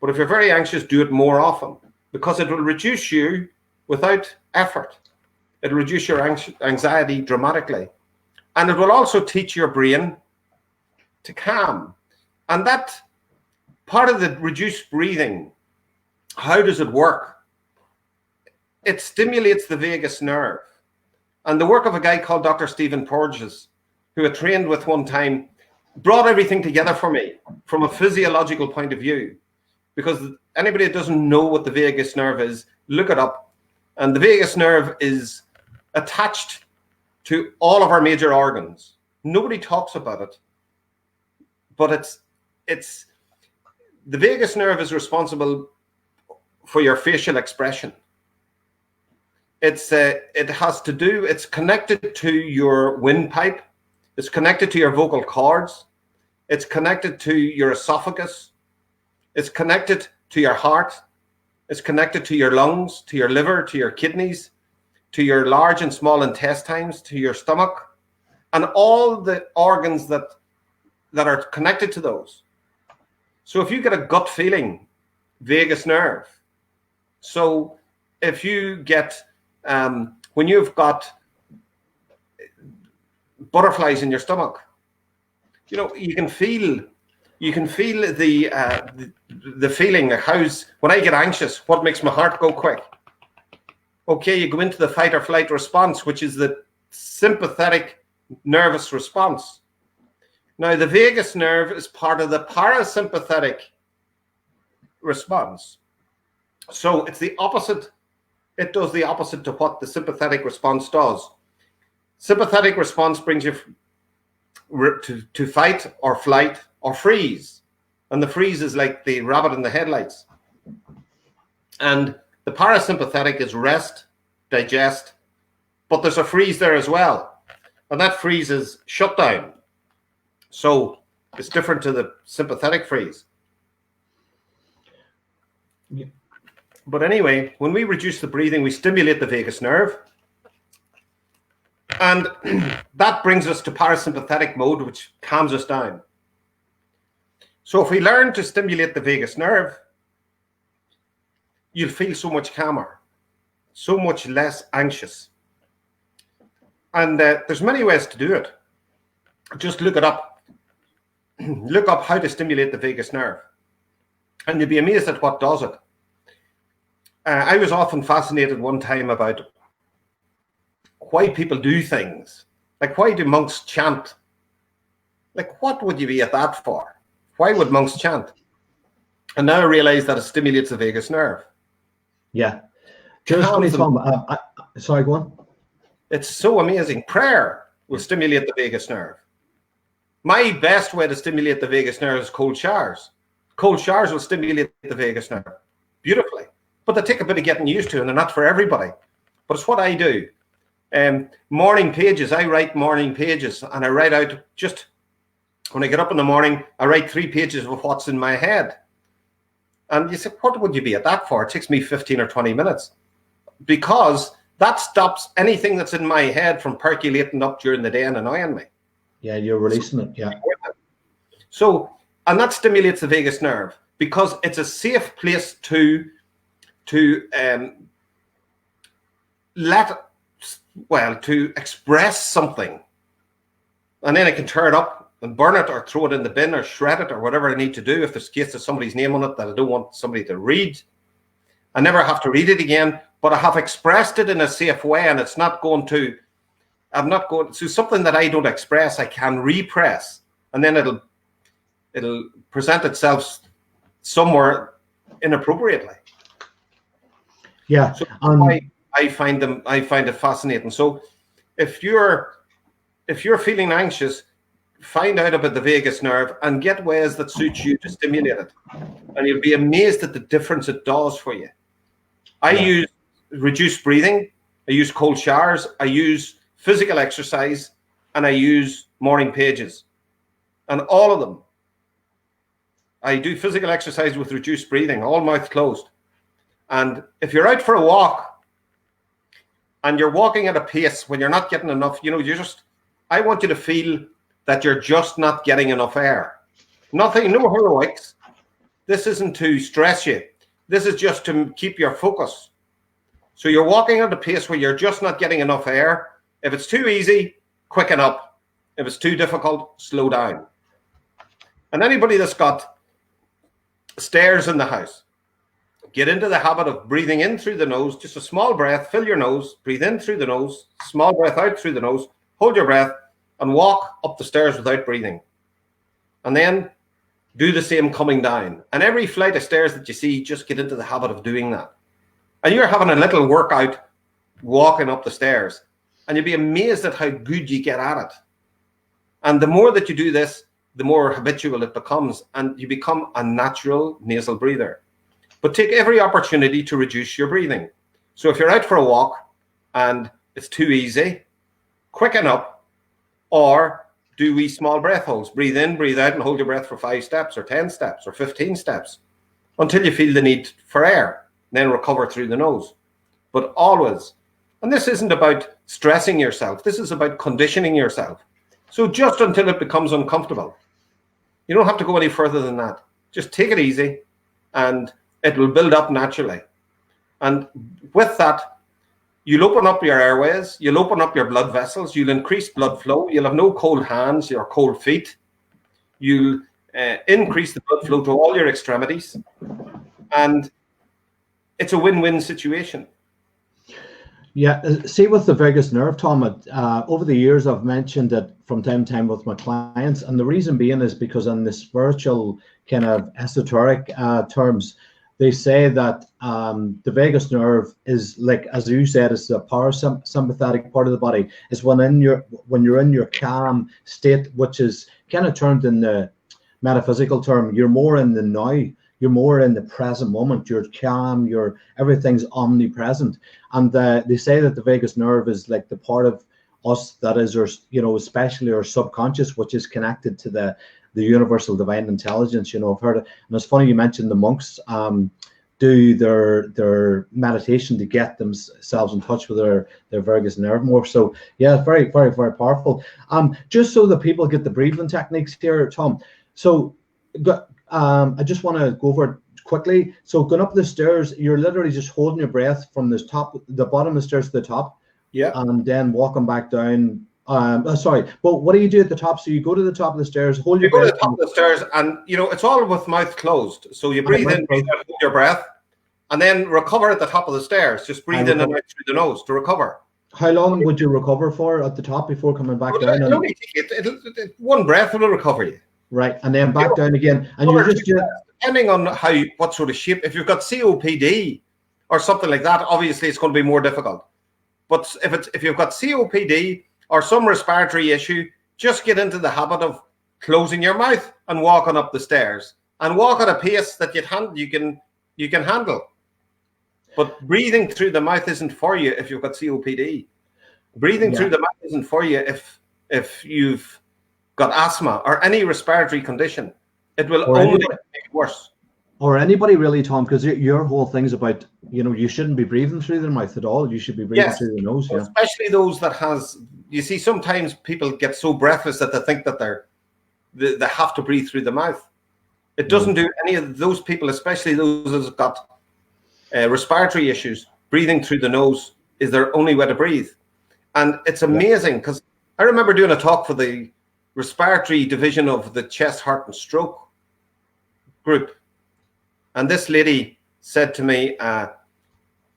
But if you're very anxious, do it more often, because it will reduce you without effort. It'll reduce your anxiety dramatically. And it will also teach your brain to calm. And that part of the reduced breathing, how does it work? It stimulates the vagus nerve. And the work of a guy called Dr. Stephen Porges, who I trained with one time, brought everything together for me from a physiological point of view. Because anybody that doesn't know what the vagus nerve is, look it up. And the vagus nerve is attached to all of our major organs. Nobody talks about it, but it's the vagus nerve is responsible for your facial expression. It's connected to your windpipe. It's connected to your vocal cords. It's connected to your esophagus. It's connected to your heart. It's connected to your lungs, to your liver, to your kidneys, to your large and small intestines, to your stomach, and all the organs that are connected to those. So if you get a gut feeling, vagus nerve. So if you get, when you've got butterflies in your stomach, you can feel the feeling of when I get anxious, what makes my heart go quick? Okay, you go into the fight or flight response, which is the sympathetic nervous response. Now, the vagus nerve is part of the parasympathetic response. So it's the opposite. It does the opposite to what the sympathetic response does. Sympathetic response brings you to fight or flight or freeze. And the freeze is like the rabbit in the headlights. And the parasympathetic is rest, digest, but there's a freeze there as well. And that freeze is shutdown. So it's different to the sympathetic freeze. Yeah. But anyway, when we reduce the breathing, we stimulate the vagus nerve. And that brings us to parasympathetic mode, which calms us down. So if we learn to stimulate the vagus nerve, you'll feel so much calmer, so much less anxious. And there's many ways to do it. Just look it up. Look up how to stimulate the vagus nerve. and you'd be amazed at what does it. I was often fascinated one time about why people do things. Like, why do monks chant? Like, what would you be at that for? Why would monks chant? And now I realize that it stimulates the vagus nerve. Yeah. Just funny, Tom. Sorry, go on. It's so amazing. Prayer will stimulate the vagus nerve. My best way to stimulate the vagus nerve is cold showers. Cold showers will stimulate the vagus nerve beautifully. But they take a bit of getting used to, and they're not for everybody. But it's what I do. Morning pages. I write morning pages, and I write out just when I get up in the morning, I write 3 pages of what's in my head. And you say, what would you be at that for? It takes me 15 or 20 minutes. Because that stops anything that's in my head from percolating up during the day and annoying me. Yeah, you're releasing it. Yeah. So, and that stimulates the vagus nerve because it's a safe place to express something. And then I can tear it up and burn it or throw it in the bin or shred it or whatever I need to do if there's a case of somebody's name on it that I don't want somebody to read. I never have to read it again, but I have expressed it in a safe way, and it's not going to, so something that I don't express, I can repress, and then it'll present itself somewhere inappropriately. Yeah. So I find it fascinating. So if you're feeling anxious, find out about the vagus nerve and get ways that suit you to stimulate it. And you'll be amazed at the difference it does for you. I use reduced breathing, I use cold showers, I use physical exercise, and I use morning pages. And all of them, I do physical exercise with reduced breathing, all mouth closed. And if you're out for a walk and you're walking at a pace when you're not getting enough, I want you to feel that you're just not getting enough air. Nothing, no heroics. This isn't to stress you. This is just to keep your focus. So you're walking at a pace where you're just not getting enough air. If it's too easy, quicken up. If it's too difficult, slow down. And anybody that's got stairs in the house, get into the habit of breathing in through the nose, just a small breath, fill your nose, breathe in through the nose, small breath out through the nose, hold your breath, and walk up the stairs without breathing. And then do the same coming down. And every flight of stairs that you see, just get into the habit of doing that. And you're having a little workout walking up the stairs. And you'll be amazed at how good you get at it. And the more that you do this, the more habitual it becomes. And you become a natural nasal breather. But take every opportunity to reduce your breathing. So if you're out for a walk and it's too easy, quicken up. Or do wee small breath holds. Breathe in, breathe out, and hold your breath for 5 steps or 10 steps or 15 steps until you feel the need for air. Then recover through the nose. But always, and this isn't about stressing yourself. This is about conditioning yourself. So just until it becomes uncomfortable. You don't have to go any further than that. Just take it easy and it will build up naturally. And with that, you'll open up your airways, you'll open up your blood vessels, you'll increase blood flow, you'll have no cold hands or cold feet, you'll increase the blood flow to all your extremities, and it's a win-win situation. Yeah, see with the vagus nerve, Tom, over the years I've mentioned it from time to time with my clients, and the reason being is because in the spiritual kind of esoteric terms, they say that the vagus nerve is like, as you said, it's the parasympathetic part of the body. It's when you're in your calm state, which is kind of termed in the metaphysical term. You're more in the now. You're more in the present moment. You're calm. Everything's omnipresent. And they say that the vagus nerve is like the part of us that is, especially our subconscious, which is connected to the universal divine intelligence. I've heard it, and it's funny you mentioned the monks do their meditation to get themselves in touch with their vagus nerve more. So yeah, very, very, very powerful. Just so that people get the breathing techniques here, Tom. So I just want to go over it quickly. So going up the stairs, you're literally just holding your breath from the bottom of the stairs to the top. Yeah. And then walking back down Sorry, but what do you do at the top? So you go to the top of the stairs, hold your You go to breath. the top of the stairs, and it's all with mouth closed. So you breathe in, breathe out, hold your breath, and then recover at the top of the stairs. Just breathe in and out through the nose to recover. How long would you recover for at the top before coming back down? It'll one breath will recover you. Right, and then back down again. And you just depending on what sort of shape. If you've got COPD or something like that, obviously it's going to be more difficult. But if you've got COPD or some respiratory issue, just get into the habit of closing your mouth and walking up the stairs, and walk at a pace that you can handle. But breathing through the mouth isn't for you if you've got COPD. Breathing through the mouth isn't for you if you've got asthma or any respiratory condition. It will only make it worse. Or anybody really, Tom, because your whole thing's about, you shouldn't be breathing through the mouth at all. You should be breathing through the nose. Yeah. Especially those that you see, sometimes people get so breathless that they think that they have to breathe through the mouth. It doesn't do any of those people, especially those that have got respiratory issues. Breathing through the nose is their only way to breathe. And it's amazing, because I remember doing a talk for the respiratory division of the Chest, Heart and Stroke group. And this lady said to me, I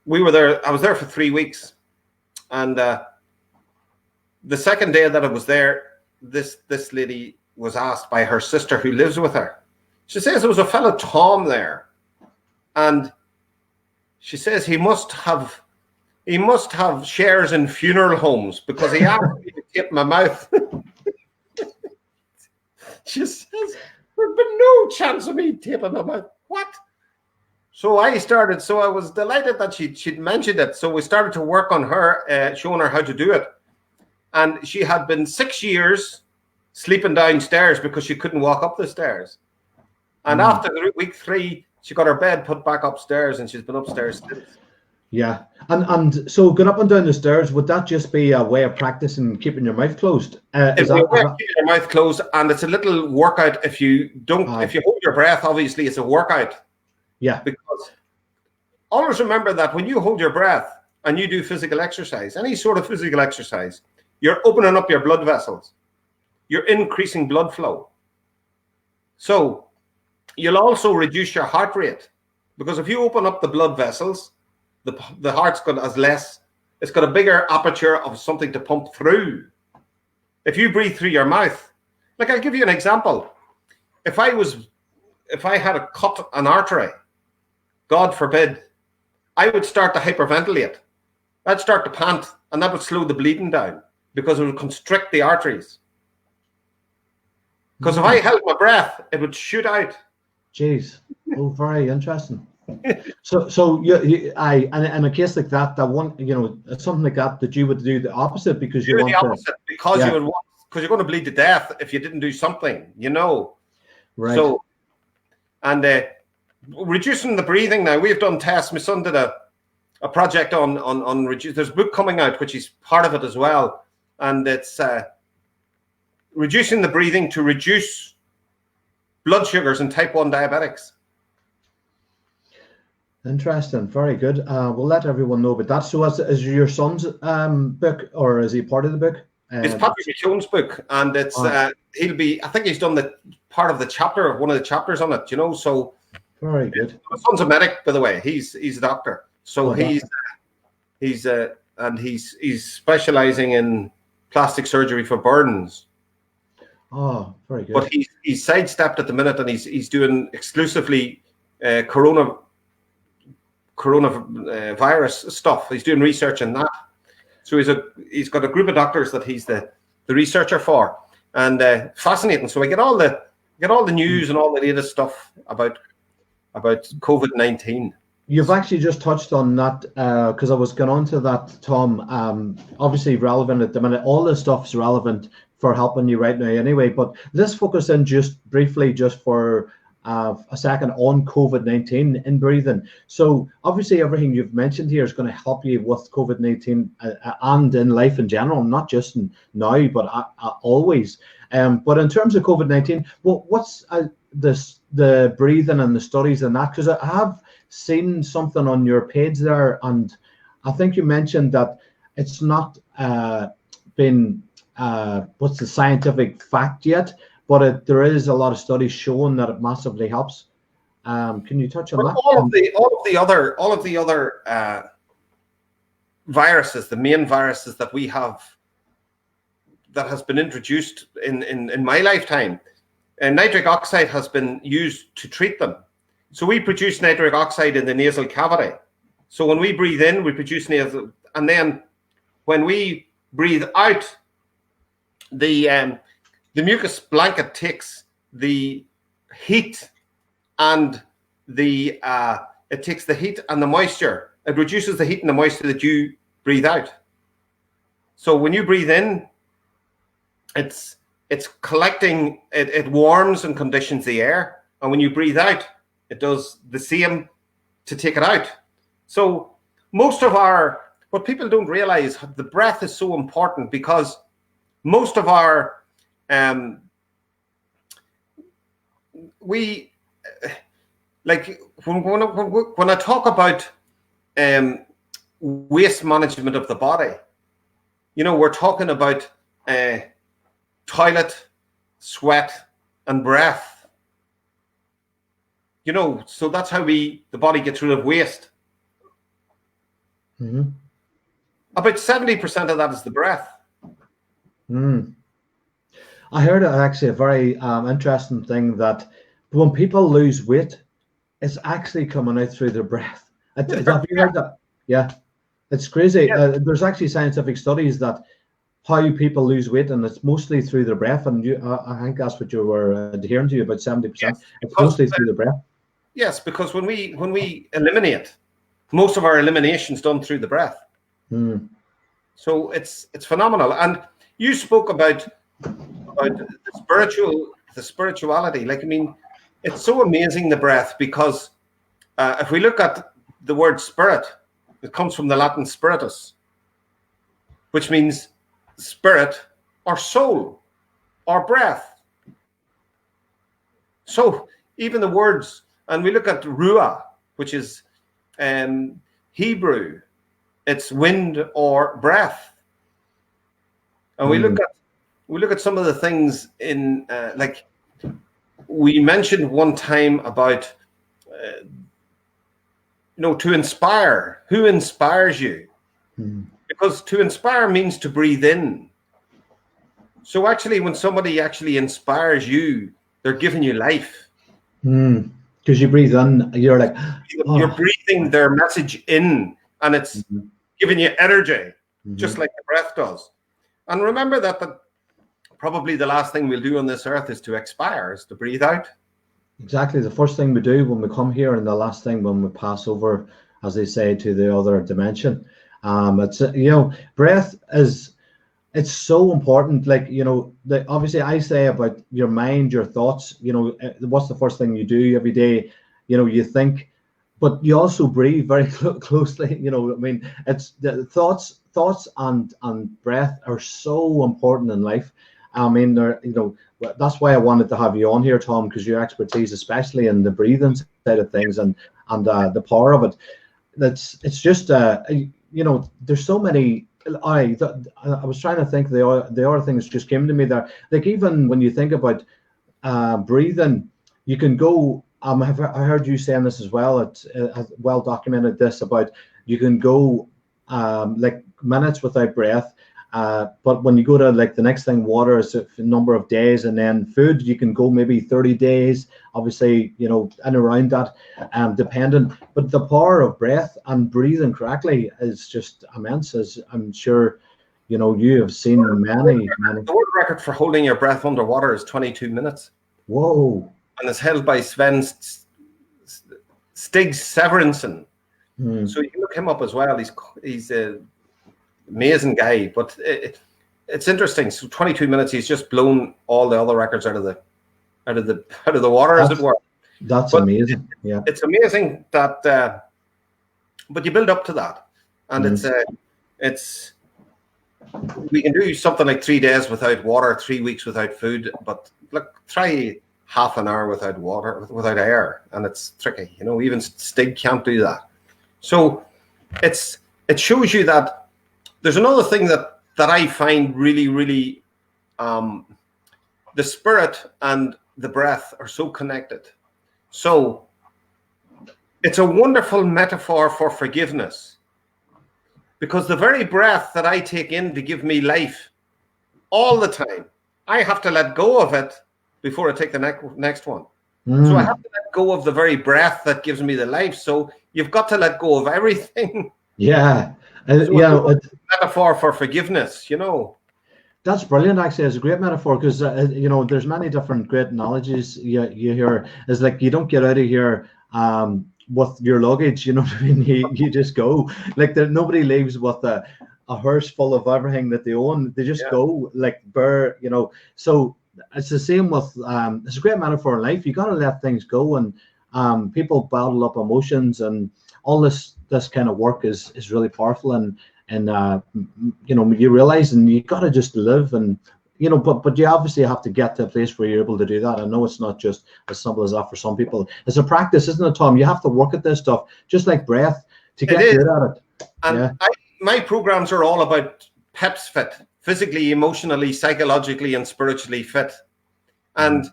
was there for 3 weeks. And the second day that I was there, this lady was asked by her sister who lives with her. She says there was a fellow Tom there. And she says he must have shares in funeral homes, because he asked me to tape my mouth. She says, there's been no chance of me taping my mouth. What? So I was delighted that she'd mentioned it. So we started to work on her, showing her how to do it. And she had been 6 years sleeping downstairs because she couldn't walk up the stairs. And after week 3, she got her bed put back upstairs, and she's been upstairs since. Yeah. And so going up and down the stairs, would that just be a way of practicing keeping your mouth closed? It's a way of keeping your mouth closed, and it's a little workout. If you hold your breath, obviously it's a workout. Yeah. Because always remember that when you hold your breath and you do physical exercise, any sort of physical exercise, you're opening up your blood vessels. You're increasing blood flow. So you'll also reduce your heart rate, because if you open up the blood vessels, the heart's it's got a bigger aperture of something to pump through. If you breathe through your mouth, like I'll give you an example. If I had cut an artery, God forbid, I would start to hyperventilate. I'd start to pant, and that would slow the bleeding down, because it would constrict the arteries. Because if I held my breath, it would shoot out. Jeez. Oh, very interesting. So in a case like that one, something like that you would do the opposite, because you're going to bleed to death if you didn't do something, Right. So, and reducing the breathing now, we've done tests. My son did a project on reduce. There's a book coming out which is part of it as well, and it's reducing the breathing to reduce blood sugars in type 1 diabetics. Interesting. Very good. We'll let everyone know about that. So is your son's book, or is he part of the book? It's Patrick McKeown's book, and it's I think he's done the part of the chapter, one of the chapters on it, so very good. My son's a medic, by the way. He's a doctor. So he's specializing in plastic surgery for burns. Oh, very good. But he's sidestepped at the minute, and he's doing exclusively coronavirus stuff. He's doing research in that. So he's got a group of doctors that he's the researcher for, and fascinating. So I get all the news and all the latest stuff about COVID-19. You've actually just touched on that, because I was going on to that, Tom. Obviously relevant at the minute. All this stuff's relevant for helping you right now anyway, but let's focus in just briefly, just for a second, on COVID-19 in breathing. So obviously everything you've mentioned here is going to help you with COVID-19 and in life in general, not just now, but always. But in terms of COVID-19, what's the breathing and the studies and that? Because I have seen something on your page there, and I think you mentioned that it's not been what's the scientific fact yet, but there is a lot of studies showing that it massively helps. Can you touch on that? All of the other viruses, the main viruses that we have, that has been introduced in my lifetime, and nitric oxide has been used to treat them. So we produce nitric oxide in the nasal cavity. So when we breathe in, we produce nasal, and then when we breathe out, the mucus blanket takes the heat and it takes the heat and the moisture. It reduces the heat and the moisture that you breathe out. So when you breathe in, it's collecting, it warms and conditions the air, and when you breathe out, it does the same to take it out. So most of what people don't realize, the breath is so important, because most of our like when I talk about waste management of the body, we're talking about toilet, sweat, and breath. So that's how the body gets rid of waste. Mm-hmm. About 70% of that is the breath. I heard actually a very interesting thing, that when people lose weight, it's actually coming out through their breath. Have you heard that? Yeah, it's crazy. Yeah. There's actually scientific studies that how people lose weight, and it's mostly through their breath. And I think that's what you were adhering to, about 70%. Yes, it's mostly through the breath. Yes, because when we eliminate, most of our elimination is done through the breath. So it's phenomenal. And you spoke about the spirituality. Like, I mean, it's so amazing, the breath, because if we look at the word spirit, it comes from the Latin spiritus, which means spirit or soul or breath. So even the words, and we look at ruah, which is Hebrew, it's wind or breath. And we look at some of the things in like we mentioned one time about to inspire. Who inspires you? Because to inspire means to breathe in. So actually, when somebody actually inspires you, they're giving you life. Because you breathe in, you're like, oh. You're breathing their message in, and it's giving you energy, just like the breath does. And remember that probably the last thing we'll do on this earth is to expire, is to breathe out. Exactly. The first thing we do when we come here, and the last thing when we pass over, as they say, to the other dimension. It's breath is, it's so important. Like, obviously I say about your mind, your thoughts, what's the first thing you do every day? You think, but you also breathe very closely. I mean, it's the thoughts and breath are so important in life. I mean, that's why I wanted to have you on here, Tom, because your expertise, especially in the breathing side of things and the power of it. It's just there's so many. I was trying to think, the other things just came to me there. Like, even when you think about breathing, you can go. I heard you saying this as well. It's well documented, this about you can go like minutes without breath. But when you go to, like, the next thing, water is a number of days, and then food, you can go maybe 30 days, obviously, and around that, dependent. But the power of breath and breathing correctly is just immense, as I'm sure, you have seen many. The world record for holding your breath underwater is 22 minutes. Whoa. And it's held by Sven Stig Severinsen. So you can look him up as well. He's a amazing guy, but it's interesting. So 22 minutes, he's just blown all the other records out of the water, as it were. That's amazing. Yeah, it's amazing that. But you build up to that, and it's we can do something like 3 days without water, 3 weeks without food. But look, try half an hour without water, without air, and it's tricky. Even Stig can't do that. So it shows you that. There's another thing that I find really, really the spirit and the breath are so connected. So it's a wonderful metaphor for forgiveness, because the very breath that I take in to give me life all the time, I have to let go of it before I take the next one. So I have to let go of the very breath that gives me the life. So you've got to let go of everything. Yeah. So it's a metaphor for forgiveness, you know. That's brilliant. Actually, it's a great metaphor, because you know, there's many different great analogies you hear. It's like, you don't get out of here with your luggage, you know what I mean? You just go. Like, nobody leaves with a hearse full of everything that they own. They just go like bare, you know. So it's the same with it's a great metaphor in life. You got to let things go, and people bottle up emotions, and all this kind of work is really powerful, and you know, you realize, and you got to just live, and you know, but you obviously have to get to a place where you're able to do that. I know it's not just as simple as that for some people. It's a practice, isn't it, Tom? You have to work at this stuff, just like breath, to get good at it. And my programs are all about PEPS fit, physically, emotionally, psychologically, and spiritually fit. And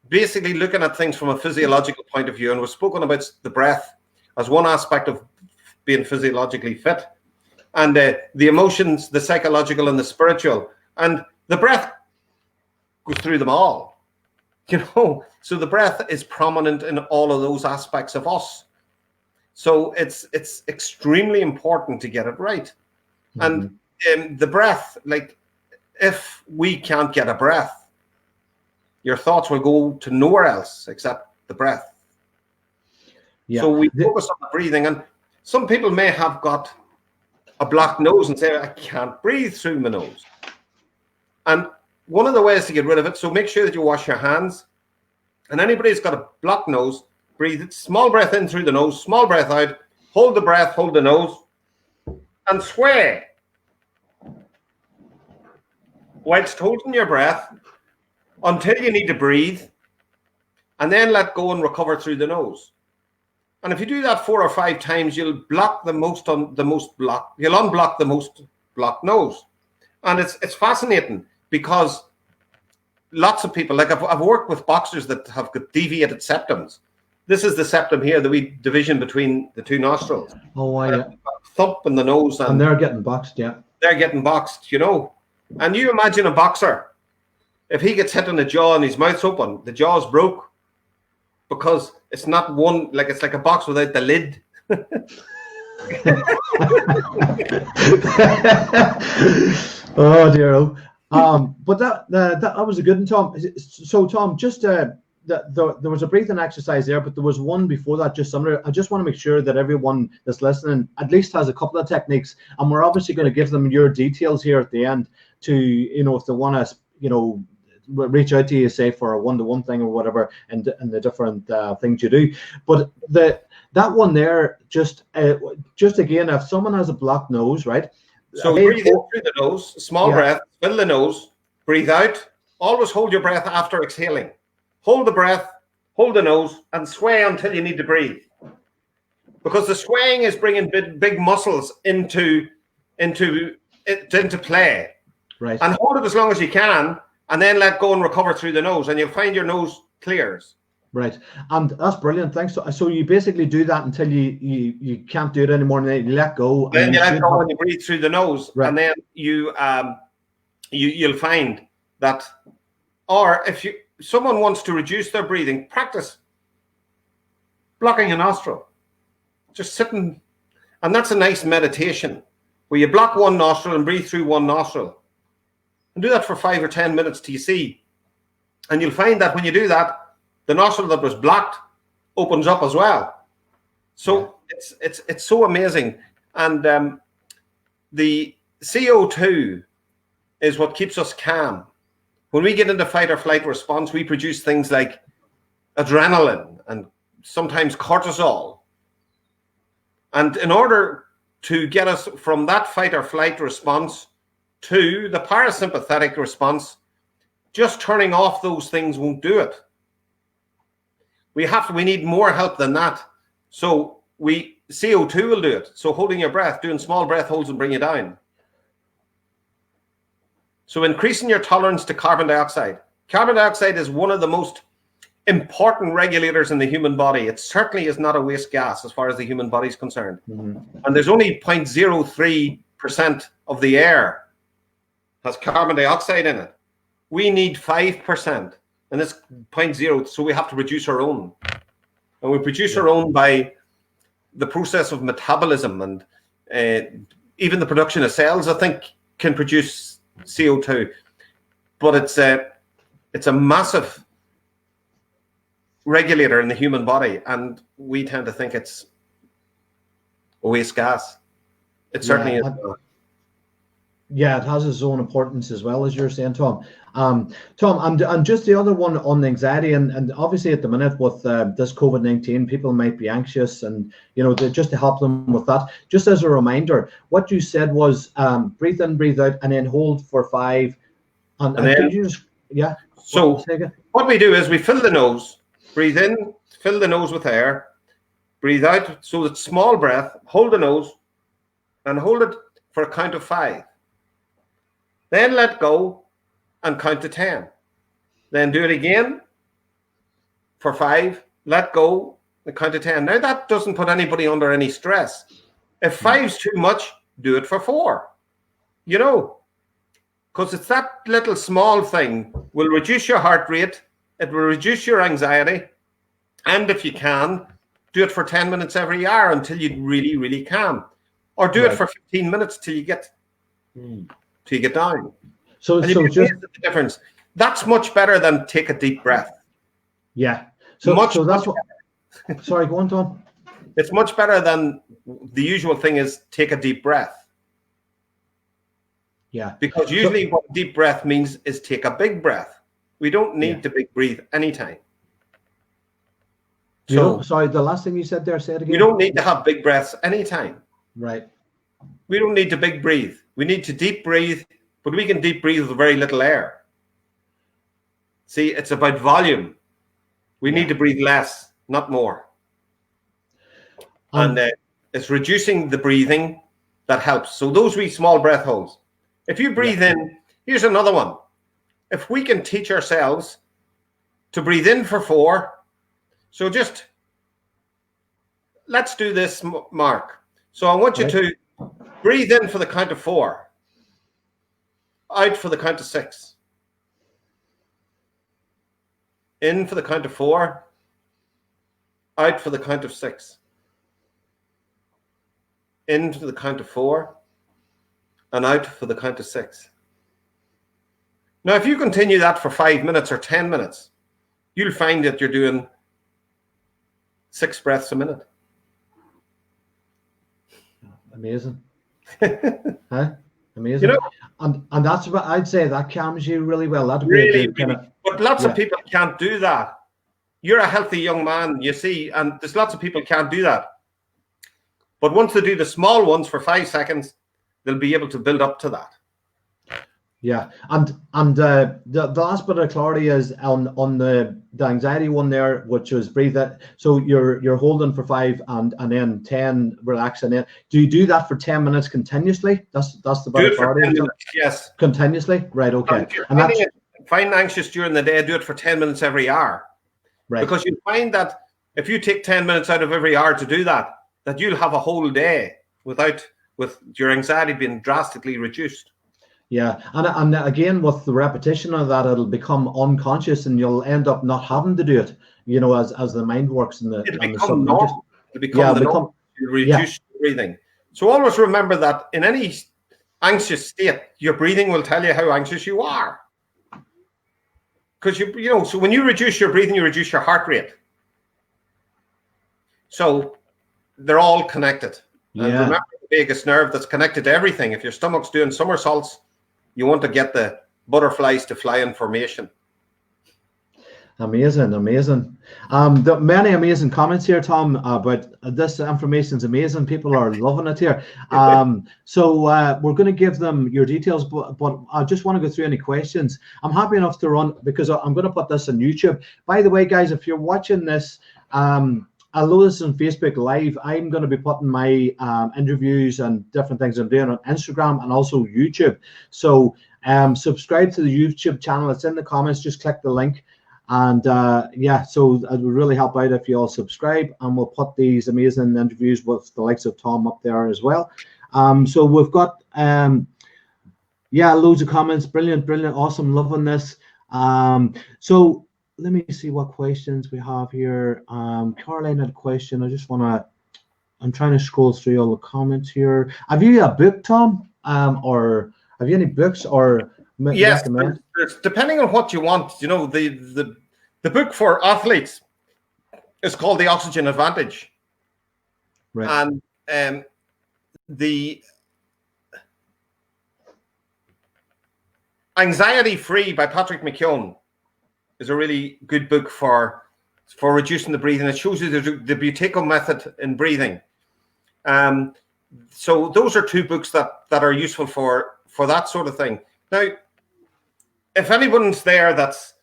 basically looking at things from a physiological point of view. And we've spoken about the breath as one aspect of being physiologically fit, and the emotions, the psychological, and the spiritual. And the breath goes through them all, you know. So the breath is prominent in all of those aspects of us. So it's extremely important to get it right. And the breath, like, if we can't get a breath, your thoughts will go to nowhere else except the breath. So we focus on the breathing, and some people may have got a blocked nose and say, I can't breathe through my nose. And one of the ways to get rid of it, so make sure that you wash your hands. And anybody who's got a blocked nose, breathe it, small breath in through the nose, small breath out, hold the breath, hold the nose, and sway whilst holding your breath until you need to breathe, and then let go and recover through the nose. And if you do that 4 or 5 times, you'll block you'll unblock the most blocked nose. And it's fascinating, because lots of people, like I've worked with boxers that have got deviated septums. This is the septum here, the wee division between the two nostrils. Oh, yeah. Thump in the nose. And they're getting boxed, yeah. They're getting boxed, you know. And you imagine a boxer, if he gets hit in the jaw and his mouth's open, the jaw's broke, because it's not one, like, it's like a box without the lid. Oh dear. But that was a good one, Tom. So Tom, just there was a breathing exercise there, but there was one before that, just similar. I just want to make sure that everyone that's listening at least has a couple of techniques, and we're obviously going to give them your details here at the end, to, you know, if they want to, you know, reach out to you, say, for a one-to-one thing or whatever, and the different things you do. But that one there, just again, if someone has a blocked nose, right? So breathe in through the nose, small breath, fill the nose, breathe out. Always hold your breath after exhaling. Hold the breath, hold the nose, and sway until you need to breathe. Because the swaying is bringing big muscles into play. Right. And hold it as long as you can, and then let go and recover through the nose, and you'll find your nose clears. Right. And that's brilliant. Thanks. So you basically do that until you can't do it anymore, and then you let go. Then you let go and you breathe through the nose, right. And then you'll find that, or if someone wants to reduce their breathing, practice blocking a nostril. Just sitting, and that's a nice meditation where you block one nostril and breathe through one nostril. And do that for 5 or 10 minutes till you see. And you'll find that when you do that, the nostril that was blocked opens up as well. So it's so amazing. And the CO2 is what keeps us calm. When we get into fight or flight response, we produce things like adrenaline and sometimes cortisol. And in order to get us from that fight or flight response to the parasympathetic response, just turning off those things won't do it. We need more help than that. So CO2 will do it. So holding your breath, doing small breath holds and bring you down. So increasing your tolerance to carbon dioxide. Carbon dioxide is one of the most important regulators in the human body. It certainly is not a waste gas as far as the human body is concerned. And there's only 0.03% of the air has carbon dioxide in it. We need 5%, and it's 0.0, so we have to reduce our own. And we produce our own by the process of metabolism, and even the production of cells, I think, can produce CO2. But it's a massive regulator in the human body, and we tend to think it's a waste gas. It certainly is. Yeah, it has its own importance as well, as you're saying, Tom. Tom, and just the other one on the anxiety, and obviously at the minute with this COVID-19, people might be anxious, and just to help them with that, just as a reminder, what you said was breathe in, breathe out, and then hold for 5. And then you just, yeah. So what we do is we fill the nose, breathe in, fill the nose with air, breathe out. So it's small breath, hold the nose, and hold it for a count of 5. Then let go and count to 10. Then do it again for 5, let go and count to 10. Now that doesn't put anybody under any stress. If 5's too much, do it for 4. Because it's that little small thing will reduce your heart rate, it will reduce your anxiety, and if you can, do it for 10 minutes every hour until you really, really can. Or do it for 15 minutes till you get down. So just the difference. That's much better than take a deep breath. Yeah. So that's what. Sorry, go on, Tom. It's much better than the usual thing is take a deep breath. Yeah. Because usually what deep breath means is take a big breath. We don't need to big breathe anytime. So sorry, the last thing you said there, say it again. We don't need to have big breaths anytime. Right. We don't need to big breathe. We need to deep breathe, but we can deep breathe with very little air. See, it's about volume. We need to breathe less, not more. And it's reducing the breathing that helps. So those wee small breath holds. If you breathe in, here's another one. If we can teach ourselves to breathe in for 4, so just let's do this, Mark. So I want you to breathe in for the count of 4, out for the count of 6. In for the count of 4, out for the count of 6. In for the count of 4, and out for the count of 6. Now, if you continue that for 5 minutes or 10 minutes, you'll find that you're doing 6 breaths a minute. Amazing. Huh? Amazing. And that's what I'd say, that calms you really well. That'd really, but lots of people can't do that. You're a healthy young man, you see, and there's lots of people can't do that. But once they do the small ones for 5 seconds, they'll be able to build up to that. Yeah, and the last bit of clarity is on the anxiety one there, which was breathe it. So you're holding for 5 and then 10, relax, and then do you do that for 10 minutes continuously? That's the bit of clarity. 10 minutes, yes. Continuously, right? Okay. And that's find anxious during the day. Do it for 10 minutes every hour, right? Because you find that if you take 10 minutes out of every hour to do that, that you'll have a whole day with your anxiety being drastically reduced. Yeah, and again, with the repetition of that, it'll become unconscious, and you'll end up not having to do it. As the mind works and it'll become normal. You reduce breathing. So always remember that in any anxious state, your breathing will tell you how anxious you are. Because so when you reduce your breathing, you reduce your heart rate. So they're all connected. And remember the vagus nerve that's connected to everything. If your stomach's doing somersaults, you want to get the butterflies to fly in formation. Amazing. Many amazing comments here, Tom, but this information is amazing. People are loving it here. So we're going to give them your details, but I just want to go through any questions. I'm happy enough to run, because I'm going to put this on YouTube. By the way, guys, if you're watching this, although this is on Facebook Live, I'm going to be putting my interviews and different things I'm doing on Instagram and also YouTube. So subscribe to the YouTube channel. It's in the comments. Just click the link. And yeah, so it would really help out if you all subscribe. And we'll put these amazing interviews with the likes of Tom up there as well. So we've got, yeah, loads of comments. Brilliant, brilliant, awesome, loving this. So let me see what questions we have here. Caroline had a question. I'm trying to scroll through all the comments here. Have you a book, Tom? Or have you any books or yes, recommend? Depending on what you want. You know, the book for athletes is called The Oxygen Advantage. Right. And the Anxiety Free by Patrick McKeown is a really good book for reducing the breathing. It shows you the Buteyko method in breathing. So those are two books that are useful for that sort of thing. Now, if anyone's there that's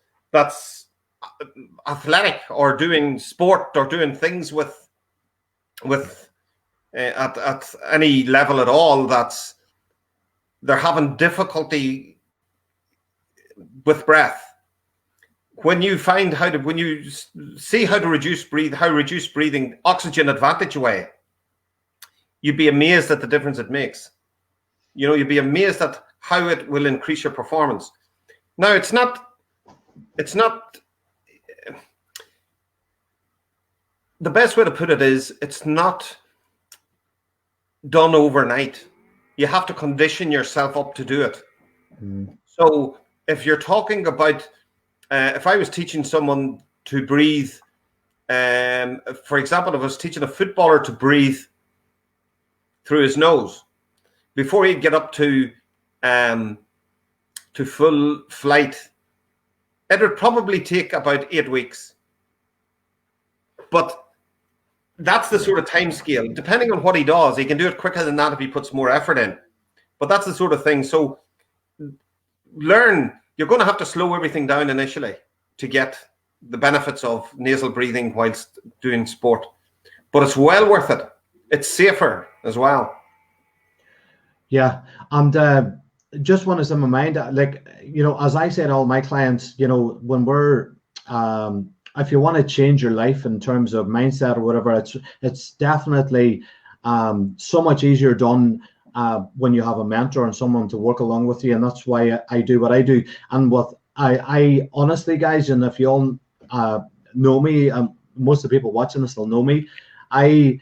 athletic or doing sport or doing things with at any level at all, they're having difficulty with breath. When you see how to reduce breathing oxygen advantage way, you'd be amazed at the difference it makes. You know, you'd be amazed at how it will increase your performance. Now, it's not the best way to put it is it's not done overnight. You have to condition yourself up to do it. So if you're talking about, if I was teaching someone to breathe, for example, if I was teaching a footballer to breathe through his nose before he'd get up to full flight, it would probably take about 8 weeks. But that's the sort of time scale. Depending on what he does, he can do it quicker than that if he puts more effort in. But that's the sort of thing. So you're going to have to slow everything down initially to get the benefits of nasal breathing whilst doing sport. But it's well worth it. It's safer as well. Yeah. And just one is in my mind, like, you know, as I said, all my clients, you know, when we're, if you want to change your life in terms of mindset or whatever, it's definitely so much easier done when you have a mentor and someone to work along with you. And that's why I do what I do. And what I honestly, guys, and if you all know me, most of the people watching this will know me, I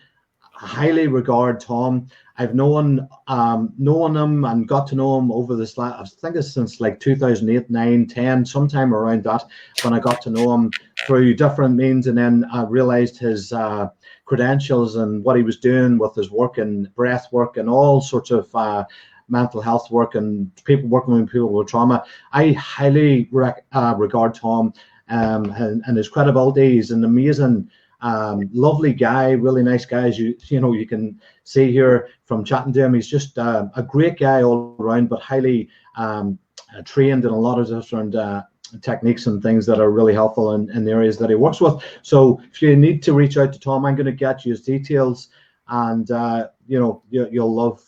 highly regard Tom. I've known him and got to know him over this last, I think it's since like 2008, 9, 10, sometime around that, when I got to know him through different means, and then I realized his credentials and what he was doing with his work and breath work and all sorts of mental health work and people working with people with trauma. I highly regard Tom and his credibility. He's an amazing, lovely guy, really nice guy. As you know, you can see here from chatting to him, he's just a great guy all around, but highly trained in a lot of different techniques and things that are really helpful in the areas that he works with. So if you need to reach out to Tom, I'm going to get you his details, and you know, you'll love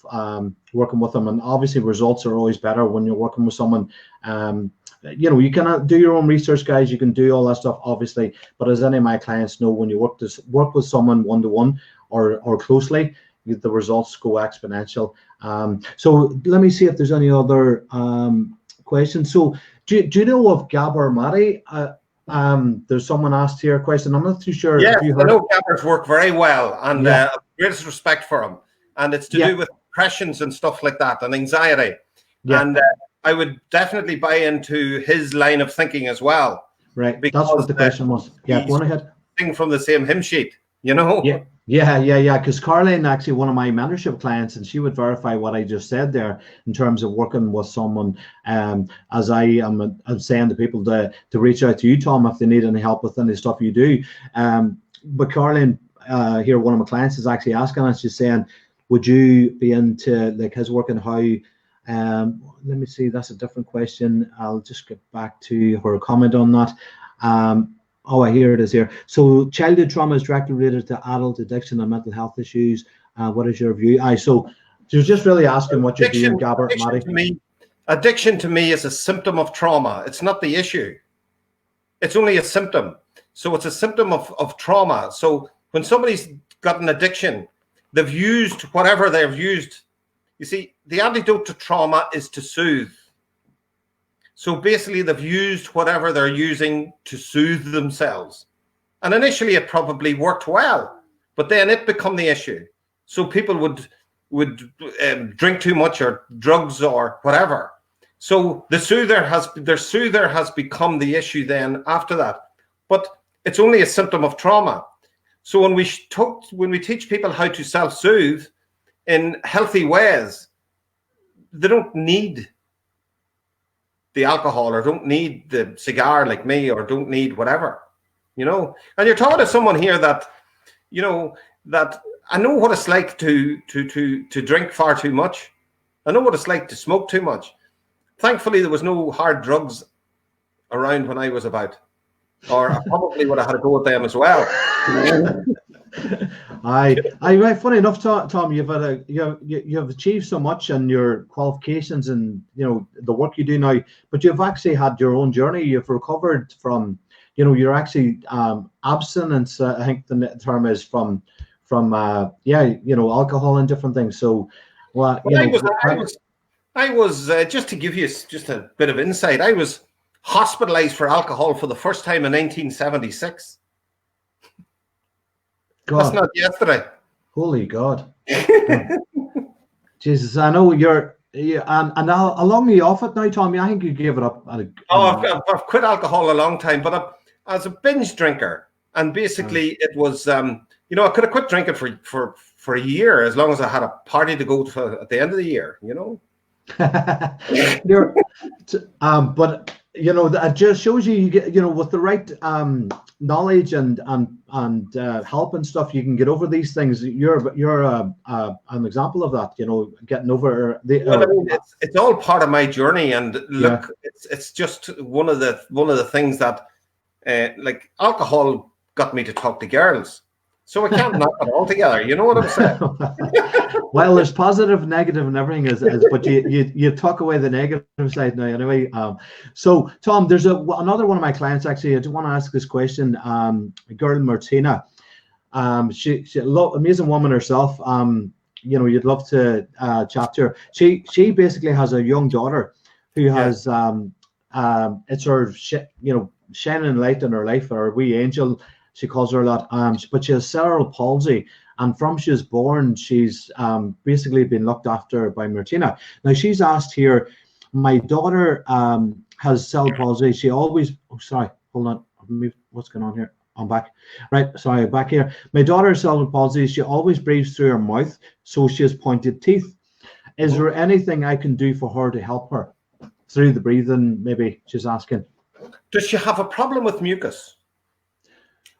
working with him. And obviously results are always better when you're working with someone. You know, you can do your own research, guys. You can do all that stuff, obviously. But as any of my clients know, when you work with someone one-to-one or closely, the results go exponential. So let me see if there's any other questions. So do you know of Gabor Mate? There's someone asked here a question. I'm not too sure. Yeah, if you heard. I know Gabor's work very well, and greatest respect for him. And it's to do with depressions and stuff like that, and anxiety. Yeah. And I would definitely buy into his line of thinking as well. Right. That's what the question was. Yeah, go on ahead. From the same hymn sheet, you know? Yeah. Because Caroline, actually one of my mentorship clients, and she would verify what I just said there in terms of working with someone. As I'm saying to people to reach out to you, Tom, if they need any help with any stuff you do. But Caroline, here, one of my clients is actually asking us, she's saying, would you be into like his work and how? Let me see, that's a different question. I'll just get back to her comment on that. Oh, I hear it is here. So childhood trauma is directly related to adult addiction and mental health issues. What is your view? So you're just really asking what your view, Gabbert, Matty. Addiction to me is a symptom of trauma. It's not the issue. It's only a symptom. So it's a symptom of trauma. So when somebody's got an addiction, they've used whatever they've used. You see, the antidote to trauma is to soothe. So basically, they've used whatever they're using to soothe themselves. And initially, it probably worked well, but then it became the issue. So people would drink too much or drugs or whatever. So their soother has become the issue then after that. But it's only a symptom of trauma. So when we teach people how to self-soothe in healthy ways, they don't need the alcohol or don't need the cigar like me or don't need whatever, you know. And you're talking to someone here that, you know, that I know what it's like to drink far too much. I know what it's like to smoke too much. Thankfully, there was no hard drugs around when I was about, or I probably would have had to go with them as well. Right. Funny enough, Tom, you've achieved so much in your qualifications and the work you do now, but you've actually had your own journey. You've recovered from, you're actually abstinence. I think the term is from alcohol and different things. So, I was just to give you just a bit of insight. I was hospitalized for alcohol for the first time in 1976. God. That's not yesterday. Holy God. Jesus, I know and how long are you off it now, Tommy? I think you gave it up. I've quit alcohol a long time, but I was a binge drinker. And basically it was, I could have quit drinking for a year as long as I had a party to go to at the end of the year, but that just shows you get, with the right knowledge and help and stuff, you can get over these things. You're an example of that, getting over it's all part of my journey. And look, it's just one of the things that like alcohol got me to talk to girls. So I can't knock it all together. You know what I'm saying? Well, there's positive, negative, and everything but you talk away the negative side now anyway. So Tom, there's another one of my clients actually. I just want to ask this question. A girl, Martina. She amazing woman herself. You'd love to chat to her. She basically has a young daughter who has it's her shining light in her life, or wee angel. She calls her a lot, but she has cerebral palsy, and from she was born, she's basically been looked after by Martina. Now she's asked here, my daughter has cerebral palsy. She always, sorry, hold on, what's going on here? I'm back. Right, sorry, back here. My daughter has cerebral palsy. She always breathes through her mouth, so she has pointed teeth. Is there anything I can do for her to help her through the breathing? Maybe she's asking. Does she have a problem with mucus?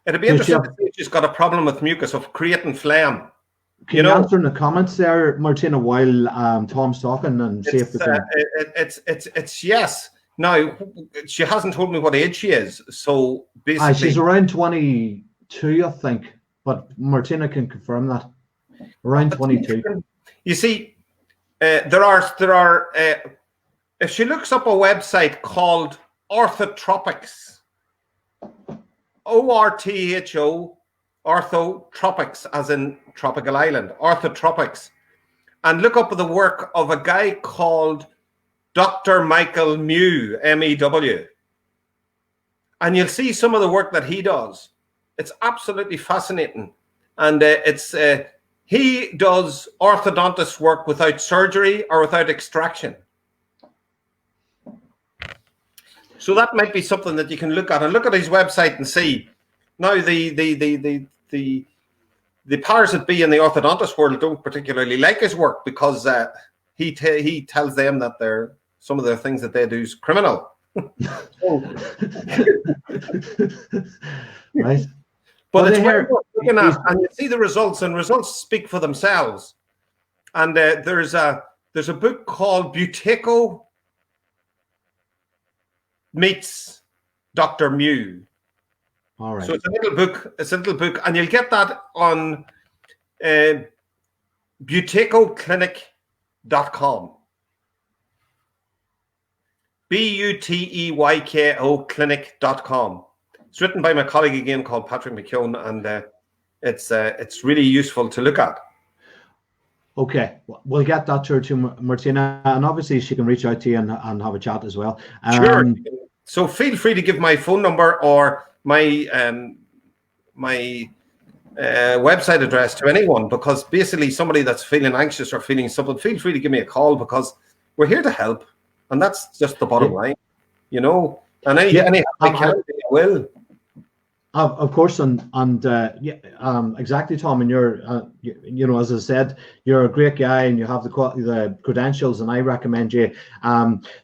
It'd be interesting to see if she's got a problem with mucus of creating phlegm. Can you answer in the comments there, Martina, while Tom's talking, and see if we can... It's yes. Now, she hasn't told me what age she is, so basically... she's around 22, I think, but Martina can confirm that. Around 22. You see, there are if she looks up a website called Orthotropics, ORTHO, Orthotropics, as in tropical island, Orthotropics, and look up the work of a guy called Dr. Michael Mew, M-E-W, and you'll see some of the work that he does. It's absolutely fascinating, and he does orthodontist work without surgery or without extraction. So that might be something that you can look at, and look at his website and see. Now the powers that be in the orthodontist world don't particularly like his work because he tells them that some of the things that they do is criminal. Right. But it's worth looking at, and you see the results, and results speak for themselves. And there's a book called Buteco Meets Dr. Mew. All right. So it's a little book. It's a little book, and you'll get that on buteyko.com. BUTEYKO clinic.com. It's written by my colleague again called Patrick McKeown, and it's really useful to look at. Okay, we'll get that to Martina, and obviously she can reach out to you and have a chat as well. Sure. So feel free to give my phone number or my website address to anyone, because basically somebody that's feeling anxious or feeling something, feel free to give me a call, because we're here to help, and that's just the bottom line, you know. And any help I can, I will. Of course, and exactly, Tom. And you're, you know, as I said, you're a great guy, and you have the credentials, and I recommend you.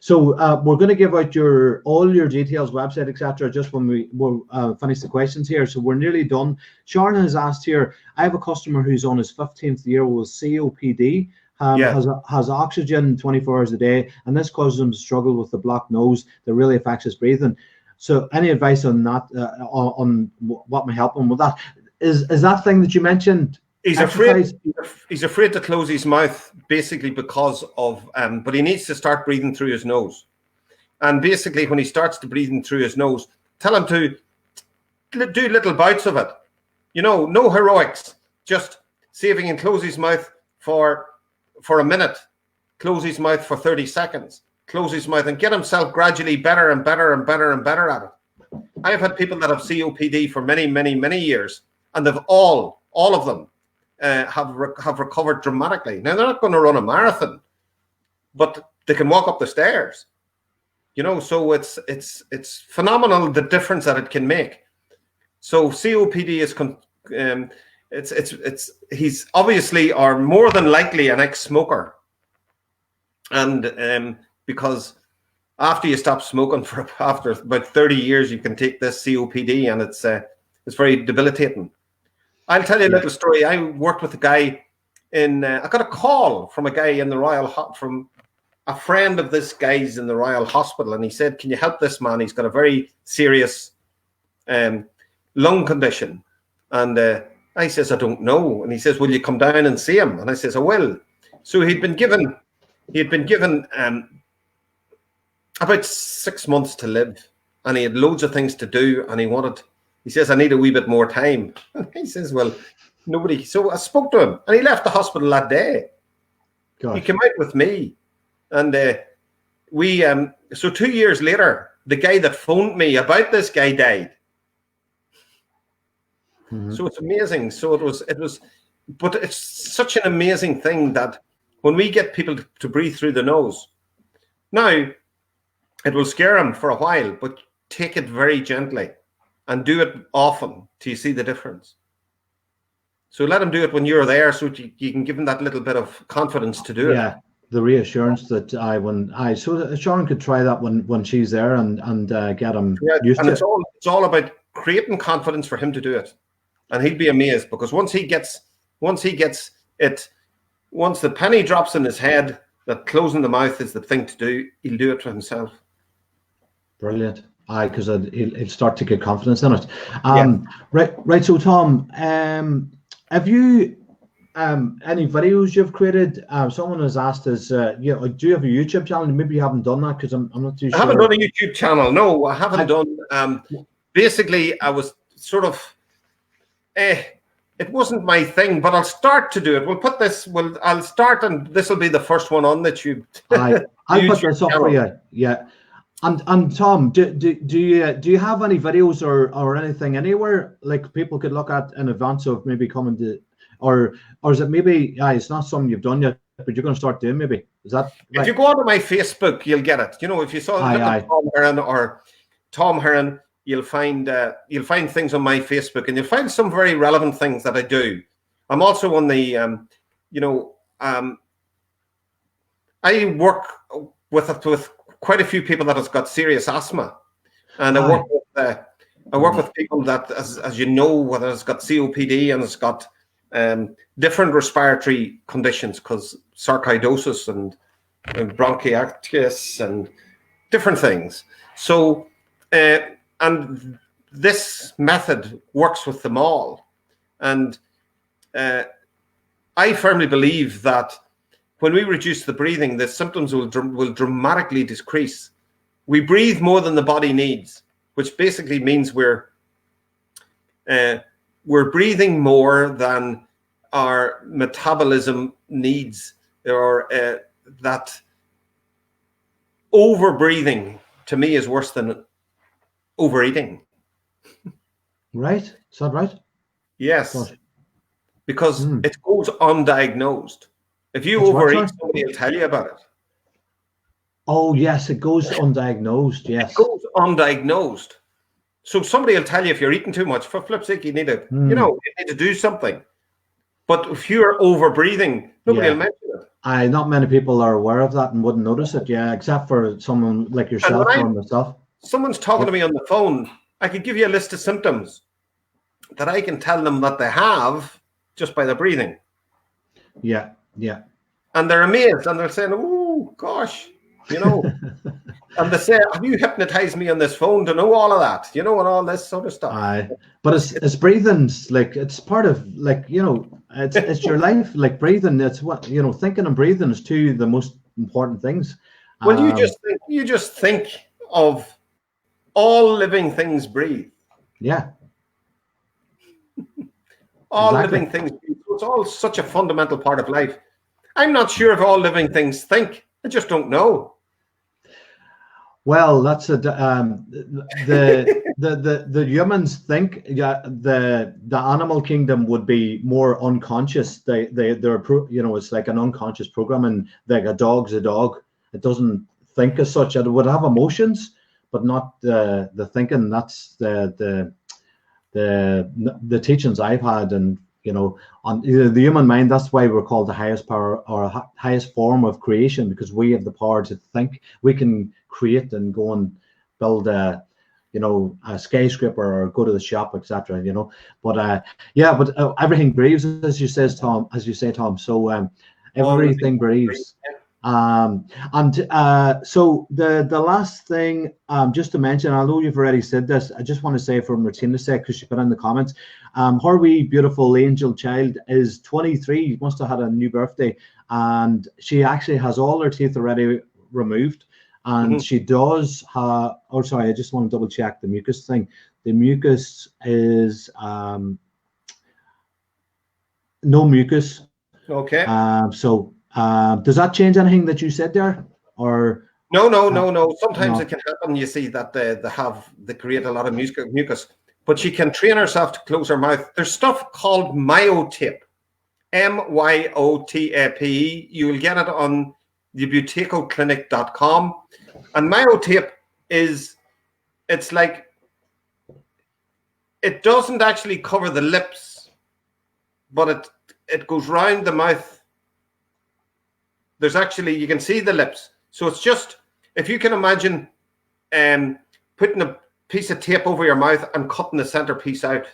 So we're going to give out all your details, website, etc. Just when we'll finish the questions here. So we're nearly done. Sharon has asked here. I have a customer who's on his 15th year with COPD. Has oxygen 24 hours a day, and this causes him to struggle with the blocked nose that really affects his breathing. So any advice on that, on what may help him with that? Is that thing that you mentioned? He's afraid to close his mouth, basically because of, but he needs to start breathing through his nose. And basically when he starts to breathing through his nose, tell him to do little bouts of it. You know, no heroics, just see if he can close his mouth for a minute, close his mouth for 30 seconds. Close his mouth and get himself gradually better and better and better and better at it. I've had people that have COPD for many, many, many years, and they've all of them have recovered dramatically. Now they're not going to run a marathon, but they can walk up the stairs. You know, so it's phenomenal the difference that it can make. So COPD is he's obviously, or more than likely, an ex-smoker, and because after you stop smoking after about 30 years, you can take this COPD, and it's very debilitating. I'll tell you a little story. I worked with a guy I got a call from a guy in the from a friend of this guy's in the Royal Hospital, and he said, "Can you help this man? He's got a very serious lung condition." And I says, "I don't know." And he says, "Will you come down and see him?" And I says, "I will." So he'd been given about 6 months to live, and he had loads of things to do, and he says, "I need a wee bit more time." And he says, "Well, nobody." So I spoke to him, and he left the hospital that day. Gosh. He came out with me, and so 2 years later, the guy that phoned me about this guy died. Mm-hmm. So it's amazing. So it was, but it's such an amazing thing that when we get people to breathe through the nose, now, it will scare them for a while, but take it very gently and do it often till you see the difference. So let them do it when you're there, so you can give them that little bit of confidence to do it. Yeah, the reassurance that so Sharon could try that when she's there and get him used to it. It's all about creating confidence for him to do it, and he'd be amazed, because once he gets it, once the penny drops in his head that closing the mouth is the thing to do, he'll do it for himself. Brilliant. Because he'll start to get confidence in it. Right. So Tom, have you any videos you've created? Someone has asked us, do you have a YouTube channel? Maybe you haven't done that, because I'm not too sure. I haven't done a YouTube channel. No, I haven't done. Basically, I was sort of. It wasn't my thing, but I'll start to do it. We'll put this. I'll start, and this will be the first one on the tube. I'll put this up for you. Yeah. And Tom, do you have any videos or anything anywhere like people could look at in advance of maybe coming to, or is it maybe it's not something you've done yet, but you're going to start doing maybe? Is that right? If you go onto my Facebook, you'll get it. You know, if you saw Tom Heron or Tom Heron, you'll find things on my Facebook, and you'll find some very relevant things that I do. I'm also on the I work with quite a few people that has got serious asthma, and I work with people that, as you know, whether it's got COPD and it's got different respiratory conditions, because sarcoidosis and bronchitis and different things. So and this method works with them all. And I firmly believe that when we reduce the breathing, the symptoms will dramatically decrease. We breathe more than the body needs, which basically means we're breathing more than our metabolism needs, or that over breathing to me is worse than overeating. Right? Is that right? Yes. Gosh. Because it goes undiagnosed. If you overeat, somebody will tell you about it. Oh, yes, it goes undiagnosed. Yes. It goes undiagnosed. So somebody will tell you if you're eating too much, for flip's sake, you need to, you need to do something. But if you're over breathing, nobody will mention it. Not many people are aware of that and wouldn't notice it, except for someone like yourself or myself. Someone's talking to me on the phone, I could give you a list of symptoms that I can tell them that they have just by the breathing. Yeah. And they're amazed, and they're saying, oh, gosh, and they say, have you hypnotized me on this phone to know all of that, and all this sort of stuff. But it's breathing's like, it's part of, like, it's your life, like breathing. It's what, thinking and breathing is two of the most important things. Well, you just think of all living things breathe. Yeah. All living things breathe. It's all such a fundamental part of life. I'm not sure if all living things think. I just don't know. Well, that's the humans think. The animal kingdom would be more unconscious. They're it's like an unconscious programming. Like a dog's a dog. It doesn't think as such. It would have emotions, but not the thinking. That's the teachings I've had, and on the human mind. That's why we're called the highest power, or highest form of creation, because we have the power to think. We can create and go and build a skyscraper or go to the shop, etc. But everything breathes, as you say, Tom. So everything breathes. So the last thing, just to mention, I know you've already said this, I just want to say from Martina's sake, because she put in the comments, her wee beautiful angel child is 23, must have had a new birthday, and she actually has all her teeth already removed, and she does have, I just want to double check the mucus thing. The mucus is no mucus. Okay. Does that change anything that you said there, or no? Sometimes it can happen. You see that they create a lot of mucus, but she can train herself to close her mouth. There's stuff called myotip, MYOTAPE. You will get it on thebutecoclinic.com, and myotip it's like, it doesn't actually cover the lips, but it goes round the mouth. There's actually, you can see the lips. So it's just, if you can imagine putting a piece of tape over your mouth and cutting the center piece out.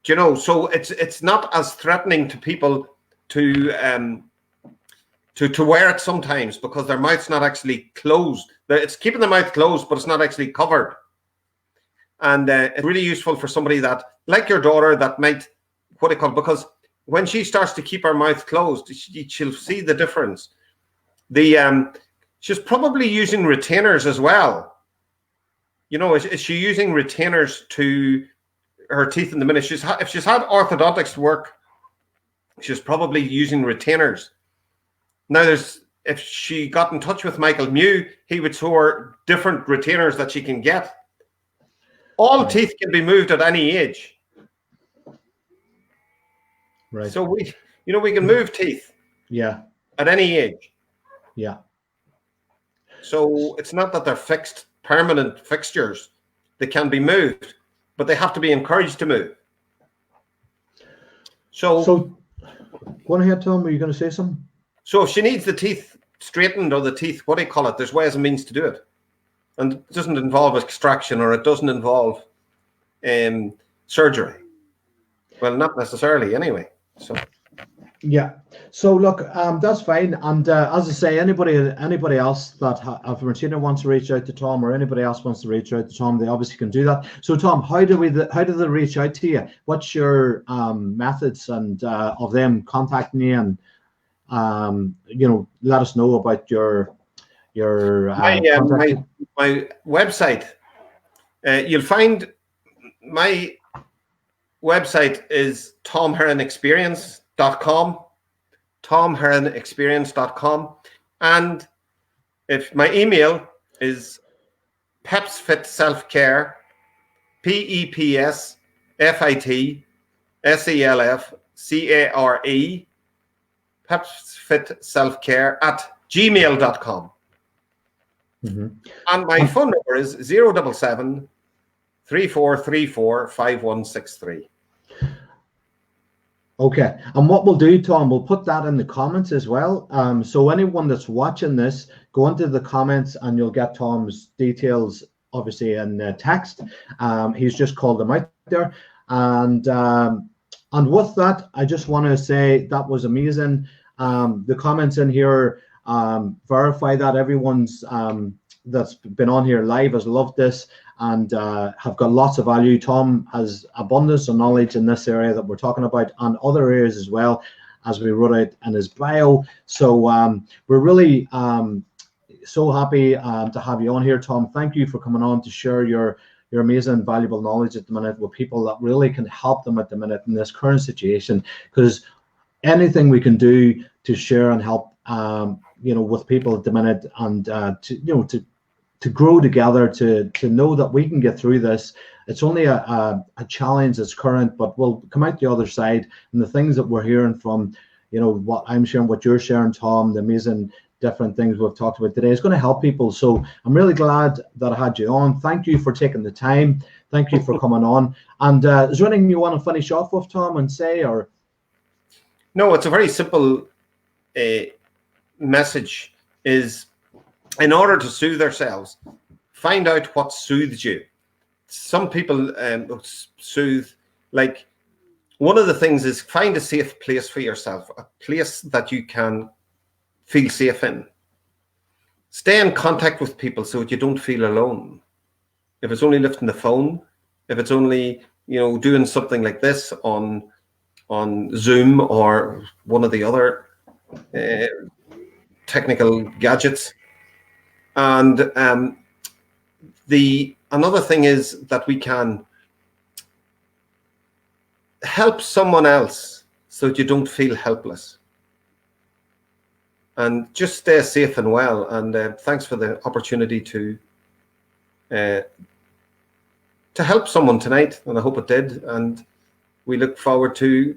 So it's not as threatening to people to wear it sometimes, because their mouth's not actually closed. It's keeping the mouth closed, but it's not actually covered. And it's really useful for somebody that, like your daughter, that might, because when she starts to keep her mouth closed, she'll see the difference. She's probably using retainers as well. Is she using retainers to her teeth in the minute? If she's had orthodontics work, she's probably using retainers. Now, if she got in touch with Michael Mew, he would show her different retainers that she can get. All teeth can be moved at any age. Right. So we can move teeth. Yeah. At any age. Yeah. So it's not that they're fixed, permanent fixtures. They can be moved, but they have to be encouraged to move. So go ahead, Tom. Were you going to say something? So if she needs the teeth straightened, or the teeth, what do you call it? There's ways and means to do it. And it doesn't involve extraction, or it doesn't involve surgery. Well, not necessarily anyway. So Yeah. So look, that's fine. And as I say, anybody else that if Martina wants to reach out to Tom, or anybody else wants to reach out to Tom, they obviously can do that. So Tom, how do they reach out to you? What's your methods and of them contacting you, and let us know about your contact. My website. You'll find my website is tomheronexperience.com, tomheronexperience.com, and if my email is pepsfitselfcare, PEPSFITSELFCARE, pepsfitselfcare @gmail.com. And my phone number is 077 3434 5163. Okay, and what we'll do, Tom, we'll put that in the comments as well. So anyone that's watching this, go into the comments and you'll get Tom's details, obviously, in text. He's just called them out there. And with that, I just want to say that was amazing. The comments in here verify that everyone's that's been on here live has loved this and have got lots of value. Tom has abundance of knowledge in this area that we're talking about, and other areas as well, as we wrote out in his bio. So we're really so happy to have you on here, Tom. Thank you for coming on to share your amazing, valuable knowledge at the minute with people that really can help them at the minute in this current situation. Because anything we can do to share and help, with people at the minute, and to grow together, to know that we can get through this. It's only a challenge that's current, but we'll come out the other side. And the things that we're hearing from, what I'm sharing, what you're sharing, Tom, the amazing different things we've talked about today is going to help people. So I'm really glad that I had you on. Thank you for taking the time. Thank you for coming on. And is there anything you want to finish off with, Tom, and say, or? No, it's a very simple message is, in order to soothe ourselves, find out what soothes you. Some people soothe, like, one of the things is find a safe place for yourself, a place that you can feel safe in. Stay in contact with people so that you don't feel alone. If it's only lifting the phone, if it's only, doing something like this on Zoom or one of the other technical gadgets. And another thing is that we can help someone else so that you don't feel helpless. And just stay safe and well. And thanks for the opportunity to help someone tonight. And I hope it did. And we look forward to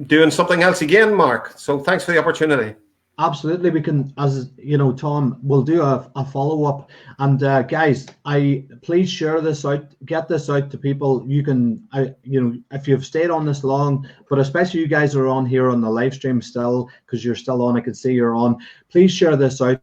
doing something else again, Mark. So thanks for the opportunity. Absolutely, we can, as Tom, we'll do a follow-up. And guys, please share this out, get this out to people. You can, if you've stayed on this long, but especially you guys are on here on the live stream still, because you're still on, I can see you're on. Please share this out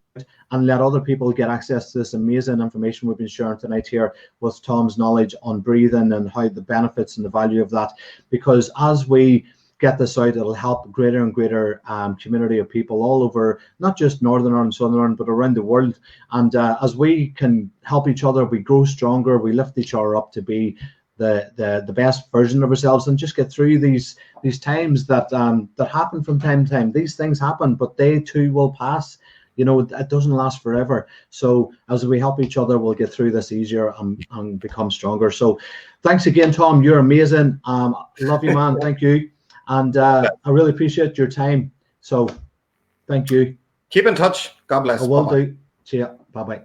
and let other people get access to this amazing information we've been sharing tonight here with Tom's knowledge on breathing and how the benefits and the value of that. Because as we get this out, it'll help greater and greater community of people all over, not just Northern Ireland, Southern Ireland, but around the world. And as we can help each other, we grow stronger, we lift each other up to be the best version of ourselves, and just get through these times that happen from time to time. These things happen, but they too will pass. It doesn't last forever. So as we help each other, we'll get through this easier and become stronger. So thanks again, Tom. You're amazing. Love you, man. Thank you. And I really appreciate your time. So thank you. Keep in touch. God bless. I will do. See ya. Bye-bye.